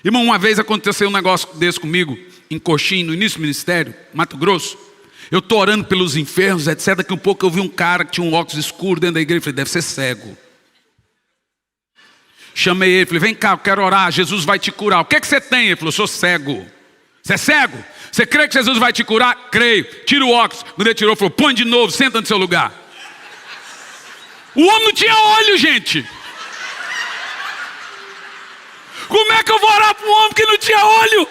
Irmão, uma vez aconteceu um negócio desse comigo, em Coxim, no início do ministério, Mato Grosso. Eu estou orando pelos enfermos, etc. Daqui um pouco eu vi um cara que tinha um óculos escuro dentro da igreja. Falei, deve ser cego. Chamei ele, falei, vem cá, eu quero orar, Jesus vai te curar. O que é que você tem? Ele falou, sou cego. Você é cego? Você crê que Jesus vai te curar? Creio. Tira o óculos. Quando ele tirou, falou, põe de novo, senta no seu lugar. O homem não tinha olho, gente. Como é que eu vou orar para um homem que não tinha olho?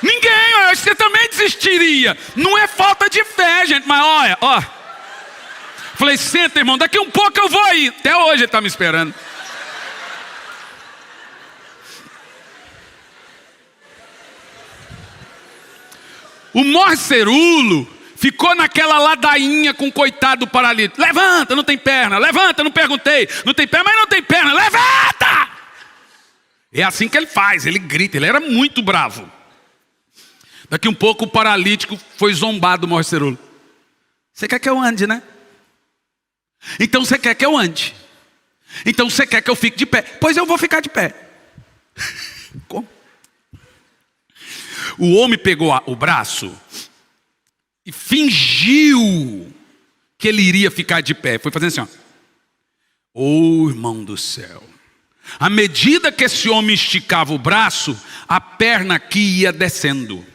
Ninguém, você também desistiria. Não é falta de fé, gente, mas olha, ó. Falei, senta, irmão, daqui um pouco eu vou aí. Até hoje ele está me esperando. O Moshe Cerulo ficou naquela ladainha com o coitado do paralítico. Levanta, não tem perna. Levanta, não perguntei. Não tem perna, mas não tem perna. Levanta! É assim que ele faz, ele grita. Ele era muito bravo. Daqui um pouco o paralítico foi zombado do Moshe Cerulo. Você quer que eu ande, né? Então você quer que eu ande. Então você quer que eu fique de pé. Pois eu vou ficar de pé. Como? O homem pegou o braço e fingiu que ele iria ficar de pé. Foi fazendo assim, ó. Oh, irmão do céu. À medida que esse homem esticava o braço, a perna aqui ia descendo.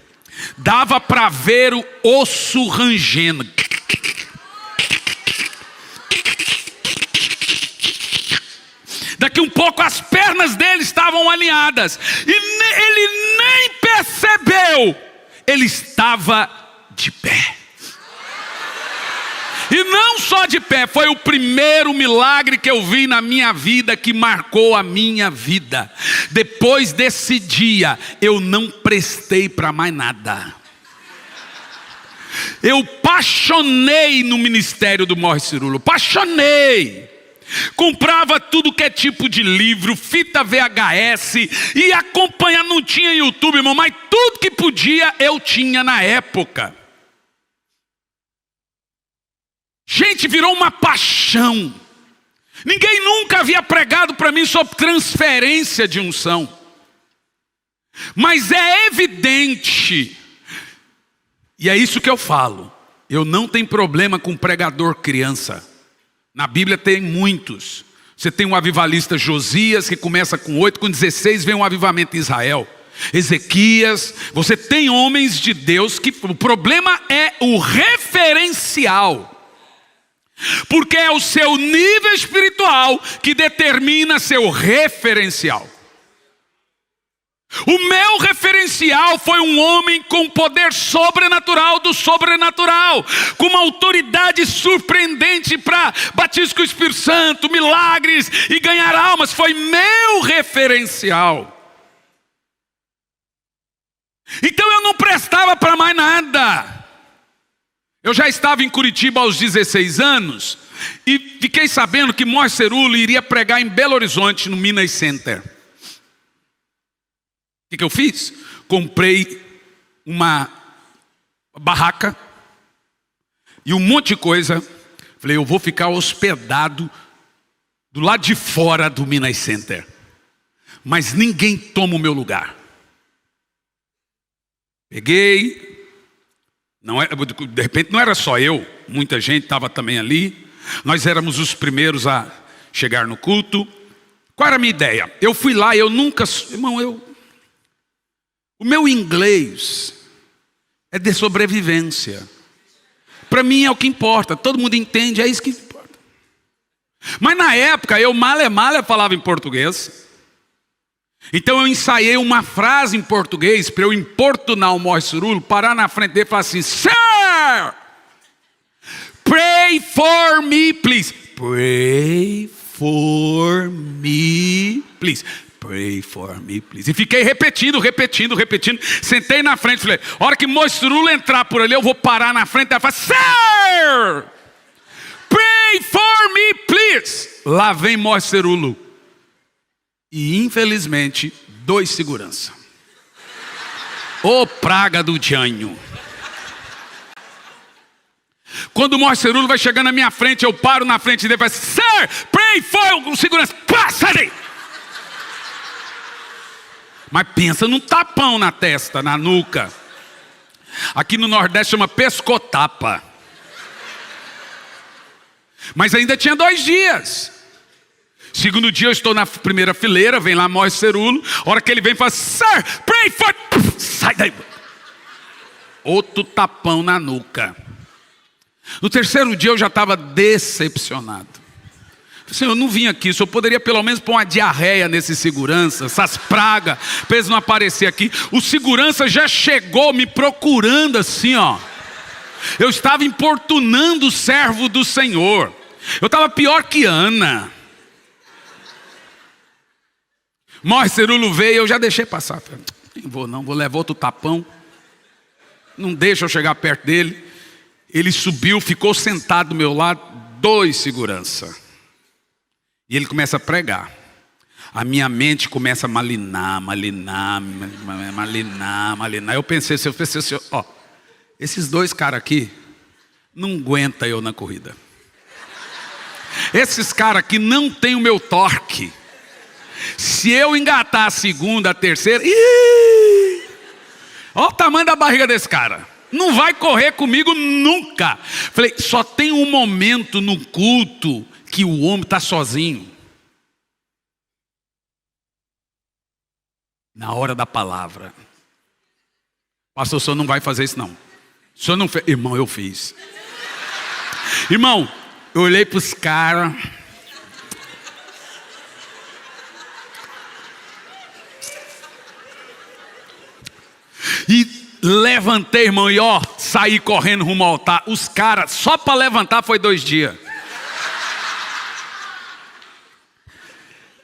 Dava para ver o osso rangendo. Daqui um pouco as pernas dele estavam alinhadas. E ele nem percebeu. Ele estava de pé. E não só de pé, foi o primeiro milagre que eu vi na minha vida, que marcou a minha vida. Depois desse dia, eu não prestei para mais nada. Eu apaixonei no ministério do Moshe Cerulo, apaixonei. Comprava tudo que é tipo de livro, fita VHS, e acompanhar, não tinha YouTube, irmão, mas tudo que podia eu tinha na época. Gente, virou uma paixão. Ninguém nunca havia pregado para mim sobre transferência de unção. Mas é evidente, e é isso que eu falo, eu não tenho problema com pregador criança. Na Bíblia tem muitos. Você tem um avivalista Josias, que começa com 8, com 16 vem um avivamento em Israel. Ezequias, você tem homens de Deus que o problema é o referencial. Porque é o seu nível espiritual que determina seu referencial. O meu referencial foi um homem com poder sobrenatural do sobrenatural, com uma autoridade surpreendente para batismo com o Espírito Santo, milagres e ganhar almas. Foi meu referencial. Então eu não prestava para mais nada. Eu já estava em Curitiba aos 16 anos e fiquei sabendo que Moshe Cerulo iria pregar em Belo Horizonte, no Minas Center. O que eu fiz? Comprei uma barraca e um monte de coisa. Falei, eu vou ficar hospedado do lado de fora do Minas Center. Mas ninguém toma o meu lugar. Peguei. De repente não era só eu. Muita gente estava também ali. Nós éramos os primeiros a chegar no culto. Qual era a minha ideia? Eu fui lá e eu nunca... Irmão, o meu inglês é de sobrevivência. Para mim é o que importa. Todo mundo entende, é isso que importa. Mas na época eu male falava em português. Então eu ensaiei uma frase em português para eu importunar o Morris Cerulo, parar na frente dele e falar assim: Sir, pray for me, please. Pray for me, please. Pray for me, please. E fiquei repetindo. Sentei na frente, falei, a hora que Morris Cerulo entrar por ali, eu vou parar na frente. Ela fala, Sir, pray for me, please. Lá vem Morris Cerulo. E infelizmente, 2 segurança. Ô praga do Janho. Quando o Morris Cerulo vai chegando na minha frente, eu paro na frente dele e falo, Sir, pray for o segurança. Passa daí. Mas pensa num tapão na testa, na nuca. Aqui no Nordeste chama pescotapa. Mas ainda tinha 2 dias. Segundo dia eu estou na primeira fileira, vem lá Morris Cerulo. A hora que ele vem e fala, Sir, pray for... Sai daí. Outro tapão na nuca. No 3º dia eu já estava decepcionado. Assim, eu não vim aqui, o senhor poderia pelo menos pôr uma diarreia nesse segurança, essas pragas, para eles não aparecer aqui. O segurança já chegou me procurando assim, ó. Eu estava importunando o servo do Senhor. Eu estava pior que Ana. Morris Cerulo veio, eu já deixei passar. Nem vou não, vou levar outro tapão. Não deixa eu chegar perto dele. Ele subiu, ficou sentado do meu lado, 2 segurança. E ele começa a pregar. A minha mente começa a malinar. Eu pensei assim, ó, esses 2 caras aqui não aguentam eu na corrida. Esses caras aqui não tem o meu torque. Se eu engatar a segunda, a terceira, olha o tamanho da barriga desse cara. Não vai correr comigo nunca. Falei, só tem um momento no culto que o homem está sozinho. Na hora da palavra. Pastor, o senhor não vai fazer isso não. O senhor não fez. Irmão, eu fiz. Irmão, eu olhei para os caras. E levantei, irmão, e ó, saí correndo rumo ao altar. Os caras, só para levantar foi 2 dias.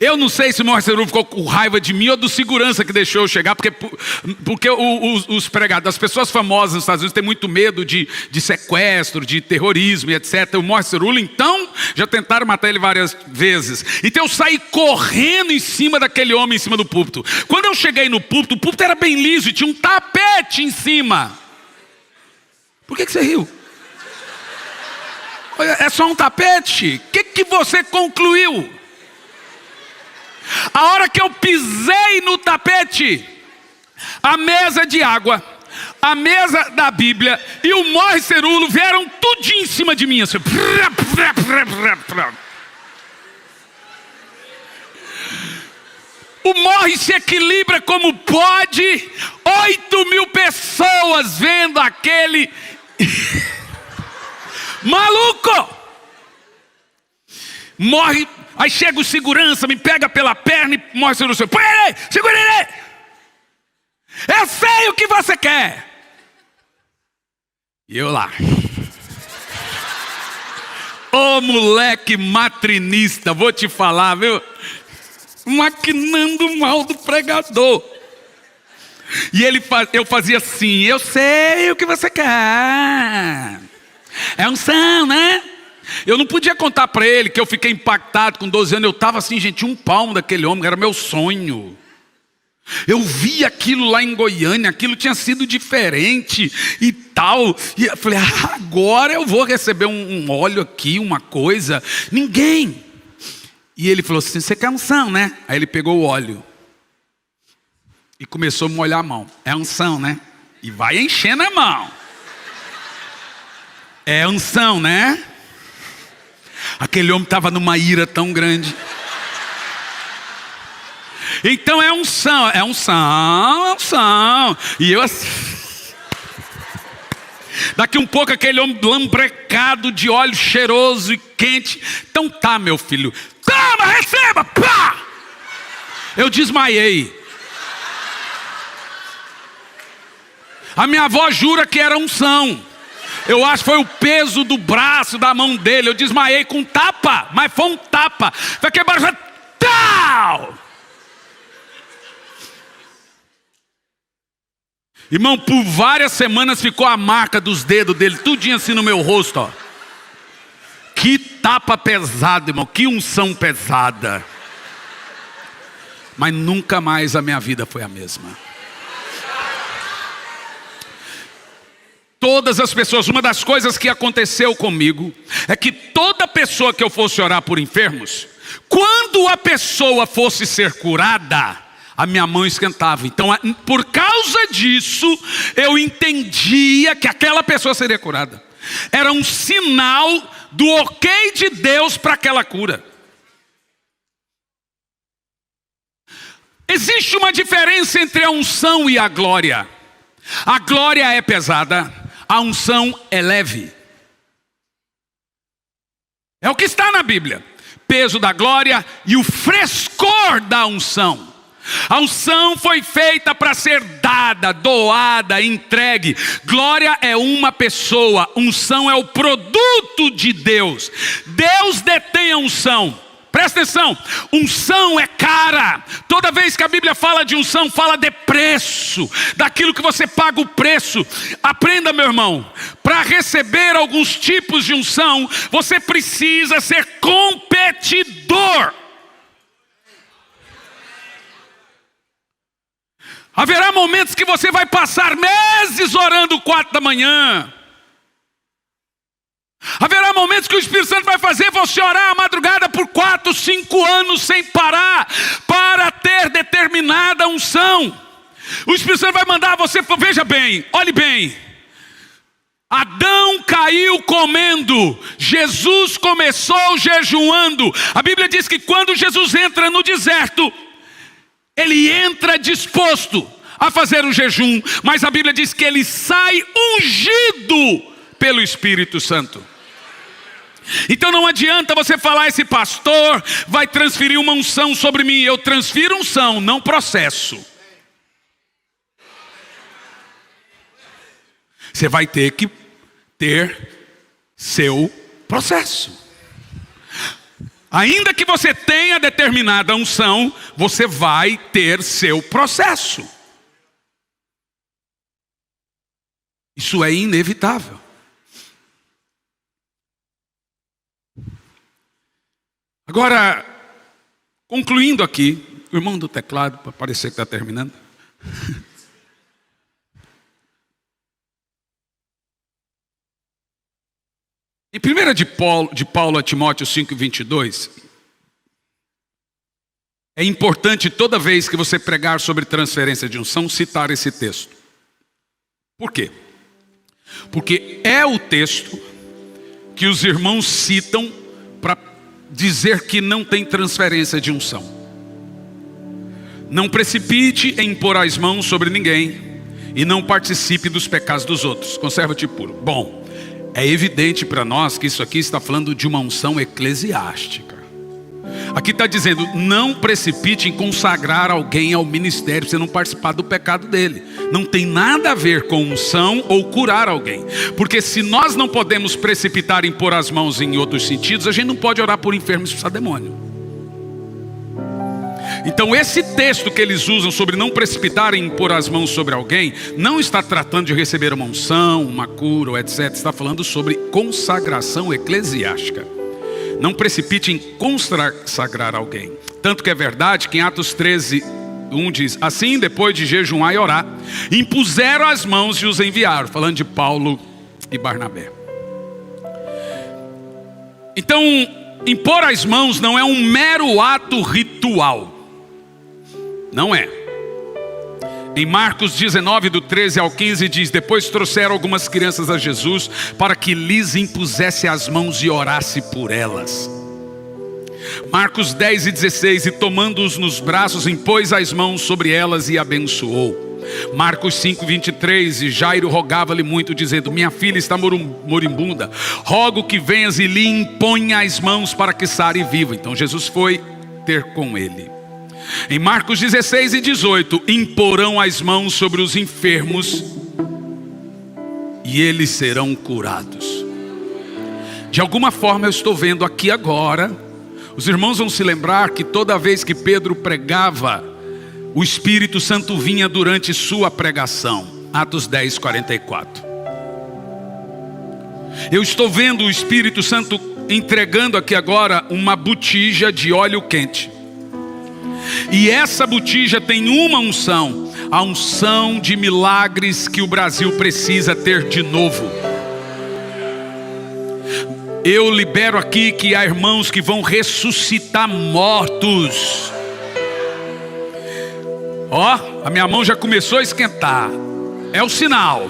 Eu não sei se o Morris Cerulo ficou com raiva de mim ou do segurança que deixou eu chegar, porque os pregadores, as pessoas famosas nos Estados Unidos têm muito medo de sequestro, de terrorismo e etc. O Morris Cerulo, então, já tentaram matar ele várias vezes. Então eu saí correndo em cima daquele homem, em cima do púlpito. Quando eu cheguei no púlpito, o púlpito era bem liso e tinha um tapete em cima. Por que você riu? É só um tapete? O que você concluiu? A hora que eu pisei no tapete, a mesa de água, a mesa da Bíblia e o Morris Cerulo vieram tudo em cima de mim assim. O Morris se equilibra como pode. 8.000 pessoas vendo aquele maluco. Morre. Aí chega o segurança, me pega pela perna e mostra o seu. Põe ele, segura ele. Eu sei o que você quer. E eu lá. Ô moleque matrinista, vou te falar, viu? Maquinando o mal do pregador. E eu fazia assim, eu sei o que você quer. É unção, né? Eu não podia contar para ele que eu fiquei impactado com 12 anos. Eu estava assim, gente, um palmo daquele homem, era meu sonho. Eu vi aquilo lá em Goiânia, aquilo tinha sido diferente e tal. E eu falei, agora eu vou receber um óleo aqui, uma coisa. Ninguém. E ele falou assim, você quer unção, né? Aí ele pegou o óleo e começou a molhar a mão. É unção, né? E vai enchendo a mão. É unção, né? Aquele homem estava numa ira tão grande. Então é unção. E eu assim. Daqui um pouco aquele homem lambrecado de óleo cheiroso e quente. Então tá, meu filho. Toma, receba! Pá! Eu desmaiei. A minha avó jura que era unção. Eu acho que foi o peso do braço, da mão dele. Eu desmaiei com tapa, mas foi um tapa. Vai quebrar, tal! Irmão, por várias semanas ficou a marca dos dedos dele, tudinho assim no meu rosto, ó. Que tapa pesada, irmão, que unção pesada. Mas nunca mais a minha vida foi a mesma. Todas as pessoas, uma das coisas que aconteceu comigo é que toda pessoa que eu fosse orar por enfermos, quando a pessoa fosse ser curada, a minha mão esquentava. Então, por causa disso, eu entendia que aquela pessoa seria curada. Era um sinal do ok de Deus para aquela cura. Existe uma diferença entre a unção e a glória. A glória é pesada, a unção é leve. É o que está na Bíblia. Peso da glória e o frescor da unção. A unção foi feita para ser dada, doada, entregue. Glória é uma pessoa, unção é o produto de Deus. Deus detém a unção. Presta atenção, unção é cara. Toda vez que a Bíblia fala de unção, fala de preço, daquilo que você paga o preço. Aprenda, meu irmão, para receber alguns tipos de unção, você precisa ser competidor. Haverá momentos que você vai passar meses orando 4 da manhã. Haverá momentos que o Espírito Santo vai fazer você orar a madrugada por 4, 5 anos sem parar, para ter determinada unção. O Espírito Santo vai mandar você, veja bem, olhe bem. Adão caiu comendo, Jesus começou jejuando. A Bíblia diz que quando Jesus entra no deserto, ele entra disposto a fazer o jejum, mas a Bíblia diz que ele sai ungido pelo Espírito Santo. Então não adianta você falar, esse pastor vai transferir uma unção sobre mim. Eu transfiro unção, não processo. Você vai ter que ter seu processo. Ainda que você tenha determinada unção, você vai ter seu processo. Isso é inevitável. Agora, concluindo aqui, o irmão do teclado, para parecer que está terminando. Em 1 de Paulo a Timóteo 5:22, é importante toda vez que você pregar sobre transferência de unção, citar esse texto. Por quê? Porque é o texto que os irmãos citam para dizer que não tem transferência de unção. Não precipite em impor as mãos sobre ninguém e não participe dos pecados dos outros. Conserva-te puro. Bom, é evidente para nós que isso aqui está falando de uma unção eclesiástica. Aqui está dizendo, não precipite em consagrar alguém ao ministério, para você não participar do pecado dele. Não tem nada a ver com unção ou curar alguém. Porque se nós não podemos precipitar em pôr as mãos em outros sentidos, a gente não pode orar por enfermo e expulsar demônio. Então esse texto que eles usam sobre não precipitar em pôr as mãos sobre alguém, não está tratando de receber uma unção, uma cura, ou etc. Está falando sobre consagração eclesiástica. Não precipite em consagrar alguém. Tanto que é verdade que em Atos 13, 1 diz: assim, depois de jejuar e orar, impuseram as mãos e os enviaram. Falando de Paulo e Barnabé. Então, impor as mãos não é um mero ato ritual. Não é. Em Marcos 19, do 13 ao 15 diz: depois trouxeram algumas crianças a Jesus para que lhes impusesse as mãos e orasse por elas. Marcos 10 e 16: e tomando-os nos braços, impôs as mãos sobre elas e abençoou. Marcos 5, 23: e Jairo rogava-lhe muito, dizendo: minha filha está moribunda, rogo que venhas e lhe imponha as mãos para que sare viva. Então Jesus foi ter com ele. Em Marcos 16 e 18: imporão as mãos sobre os enfermos e eles serão curados. De alguma forma eu estou vendo aqui agora, os irmãos vão se lembrar que toda vez que Pedro pregava, o Espírito Santo vinha durante sua pregação. Atos 10, 44. Eu estou vendo o Espírito Santo entregando aqui agora uma botija de óleo quente. E essa botija tem uma unção, a unção de milagres que o Brasil precisa ter de novo. Eu libero aqui que há irmãos que vão ressuscitar mortos. Ó, a minha mão já começou a esquentar. É o sinal.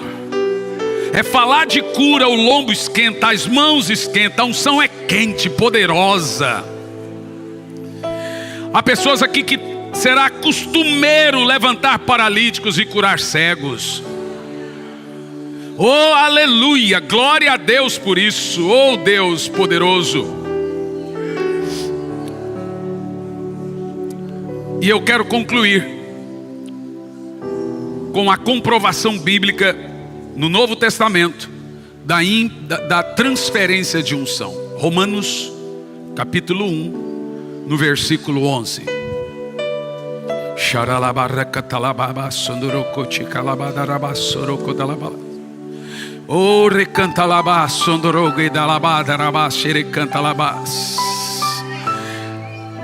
É falar de cura, o lombo esquenta, as mãos esquentam, a unção é quente, poderosa. Há pessoas aqui que será costumeiro levantar paralíticos e curar cegos. Oh, aleluia, glória a Deus por isso. Oh, Deus poderoso. E eu quero concluir com a comprovação bíblica no Novo Testamento da transferência de unção. Romanos capítulo 1, no versículo 11.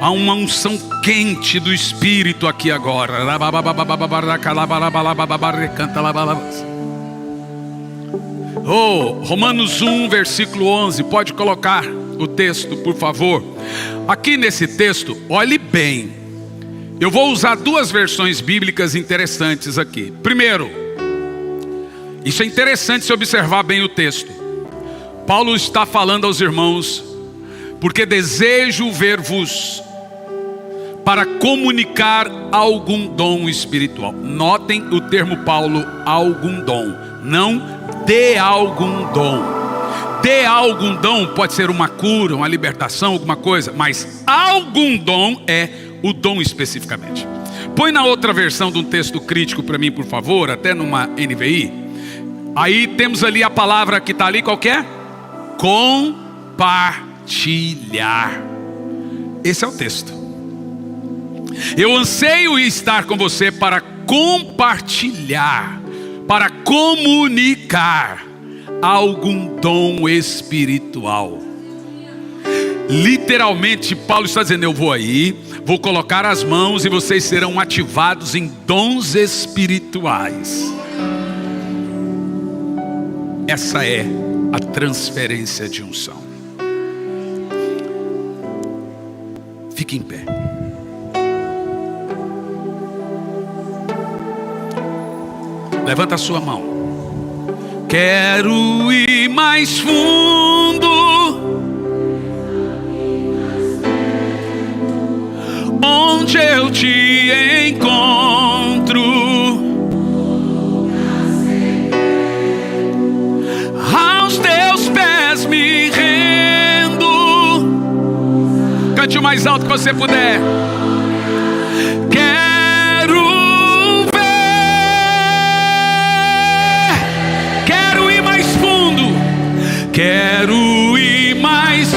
Há uma unção quente do Espírito aqui agora. Oh, Romanos 1, versículo 11. Pode colocar o texto, por favor. Aqui nesse texto, olhe bem. Eu vou usar duas versões bíblicas interessantes aqui. Primeiro, isso é interessante se observar bem o texto. Paulo está falando aos irmãos: porque desejo ver-vos para comunicar algum dom espiritual. Notem o termo Paulo, algum dom, não de algum dom. De algum dom pode ser uma cura, uma libertação, alguma coisa, mas algum dom é o dom especificamente. Põe na outra versão de um texto crítico para mim, por favor, até numa NVI. Aí temos ali a palavra que está ali, qual que é? Compartilhar. Esse é o texto. Eu anseio estar com você para compartilhar, para comunicar algum dom espiritual. Literalmente Paulo está dizendo: eu vou aí, vou colocar as mãos e vocês serão ativados em dons espirituais. Essa é a transferência de unção. Fique em pé. Levanta a sua mão. Quero ir mais fundo, onde eu te encontro. Aos teus pés me rendo. Cante o mais alto que você puder. Quero ir mais.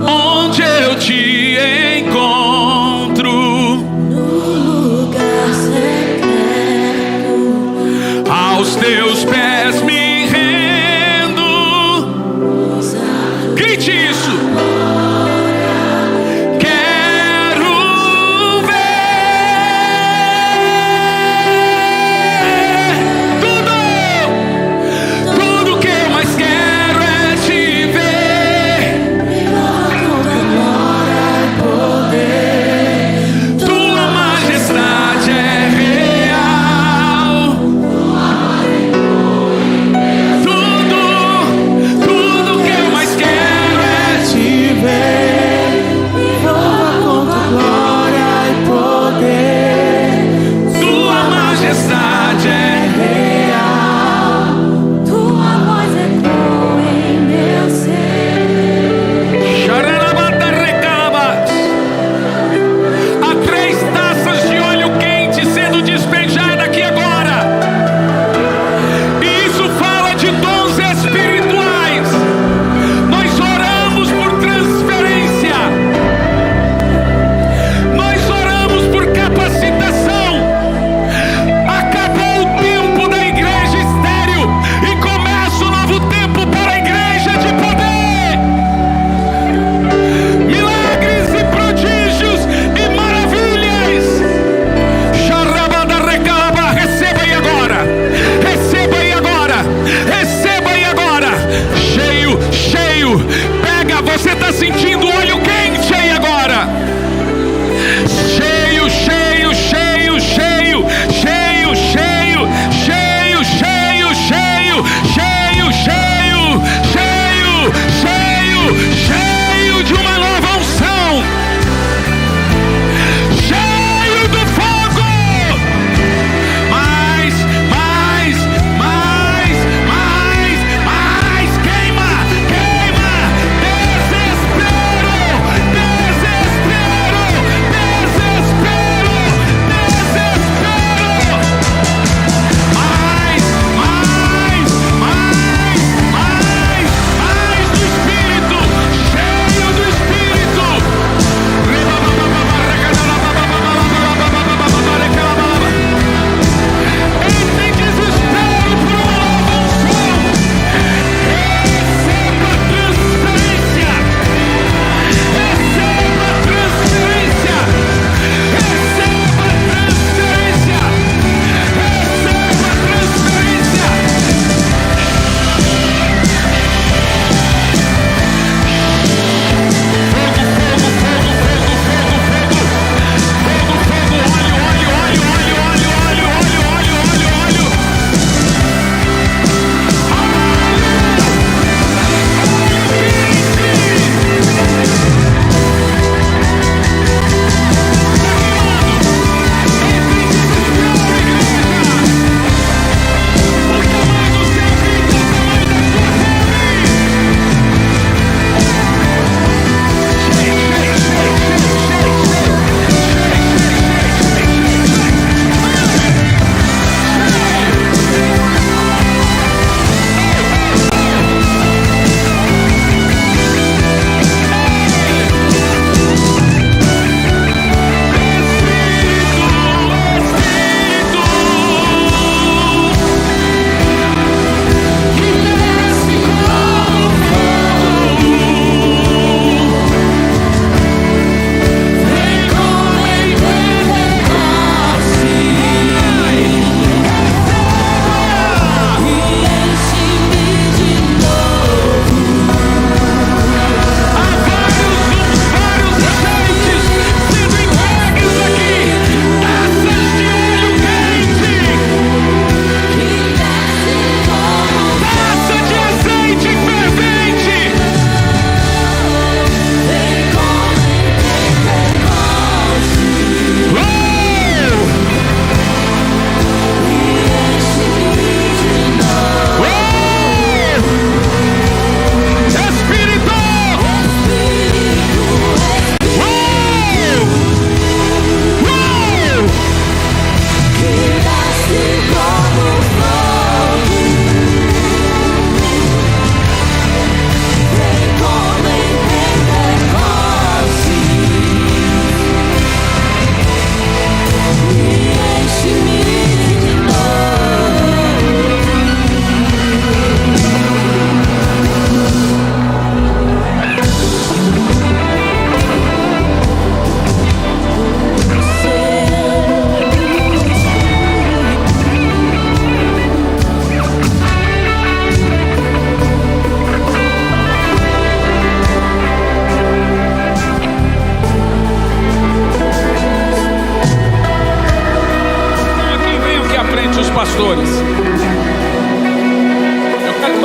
Onde eu te encontro. No lugar secreto. Aos teus pés me rendo. Grite isso.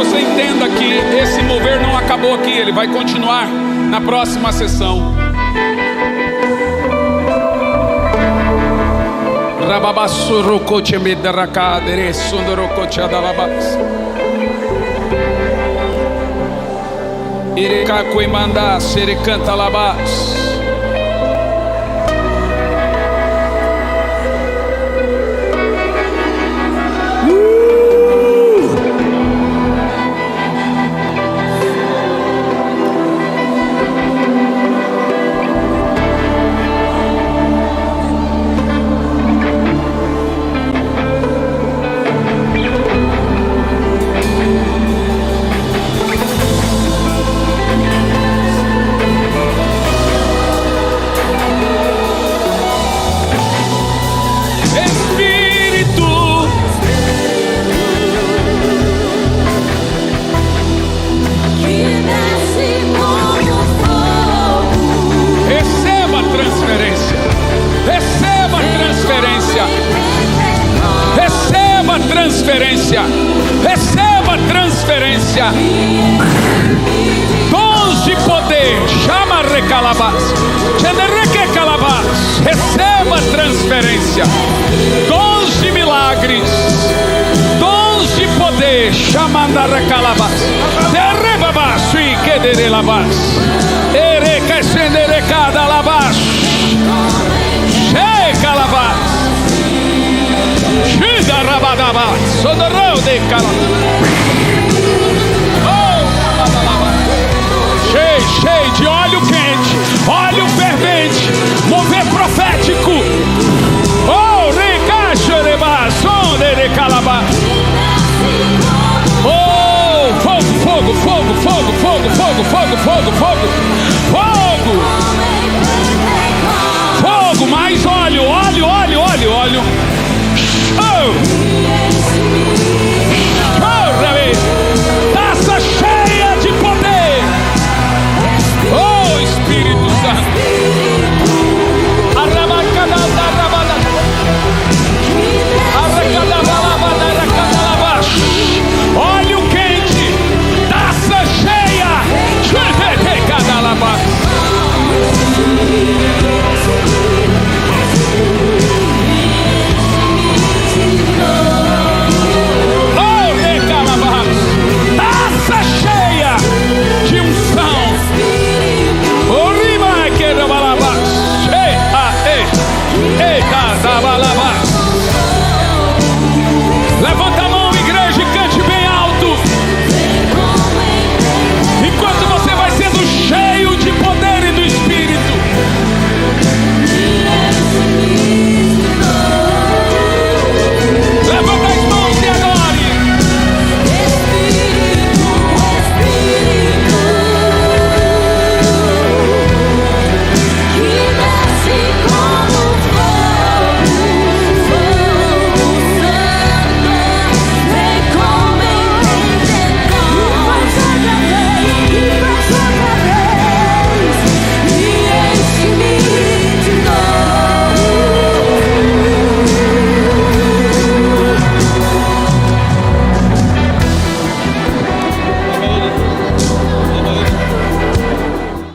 você entenda que esse mover não acabou aqui, ele vai continuar na próxima sessão. Receba transferência. Dons de poder, chama recalabás, receba transferência. Dons de milagres, dons de poder, chamanda recalabás, derrebabás, e quederelabás, ereca senderecada labás, checalabás. Cheio de óleo quente, óleo fervente, mover profético. Oh, oh, fogo, fogo, fogo, fogo, fogo, fogo, fogo, fogo, fogo, fogo.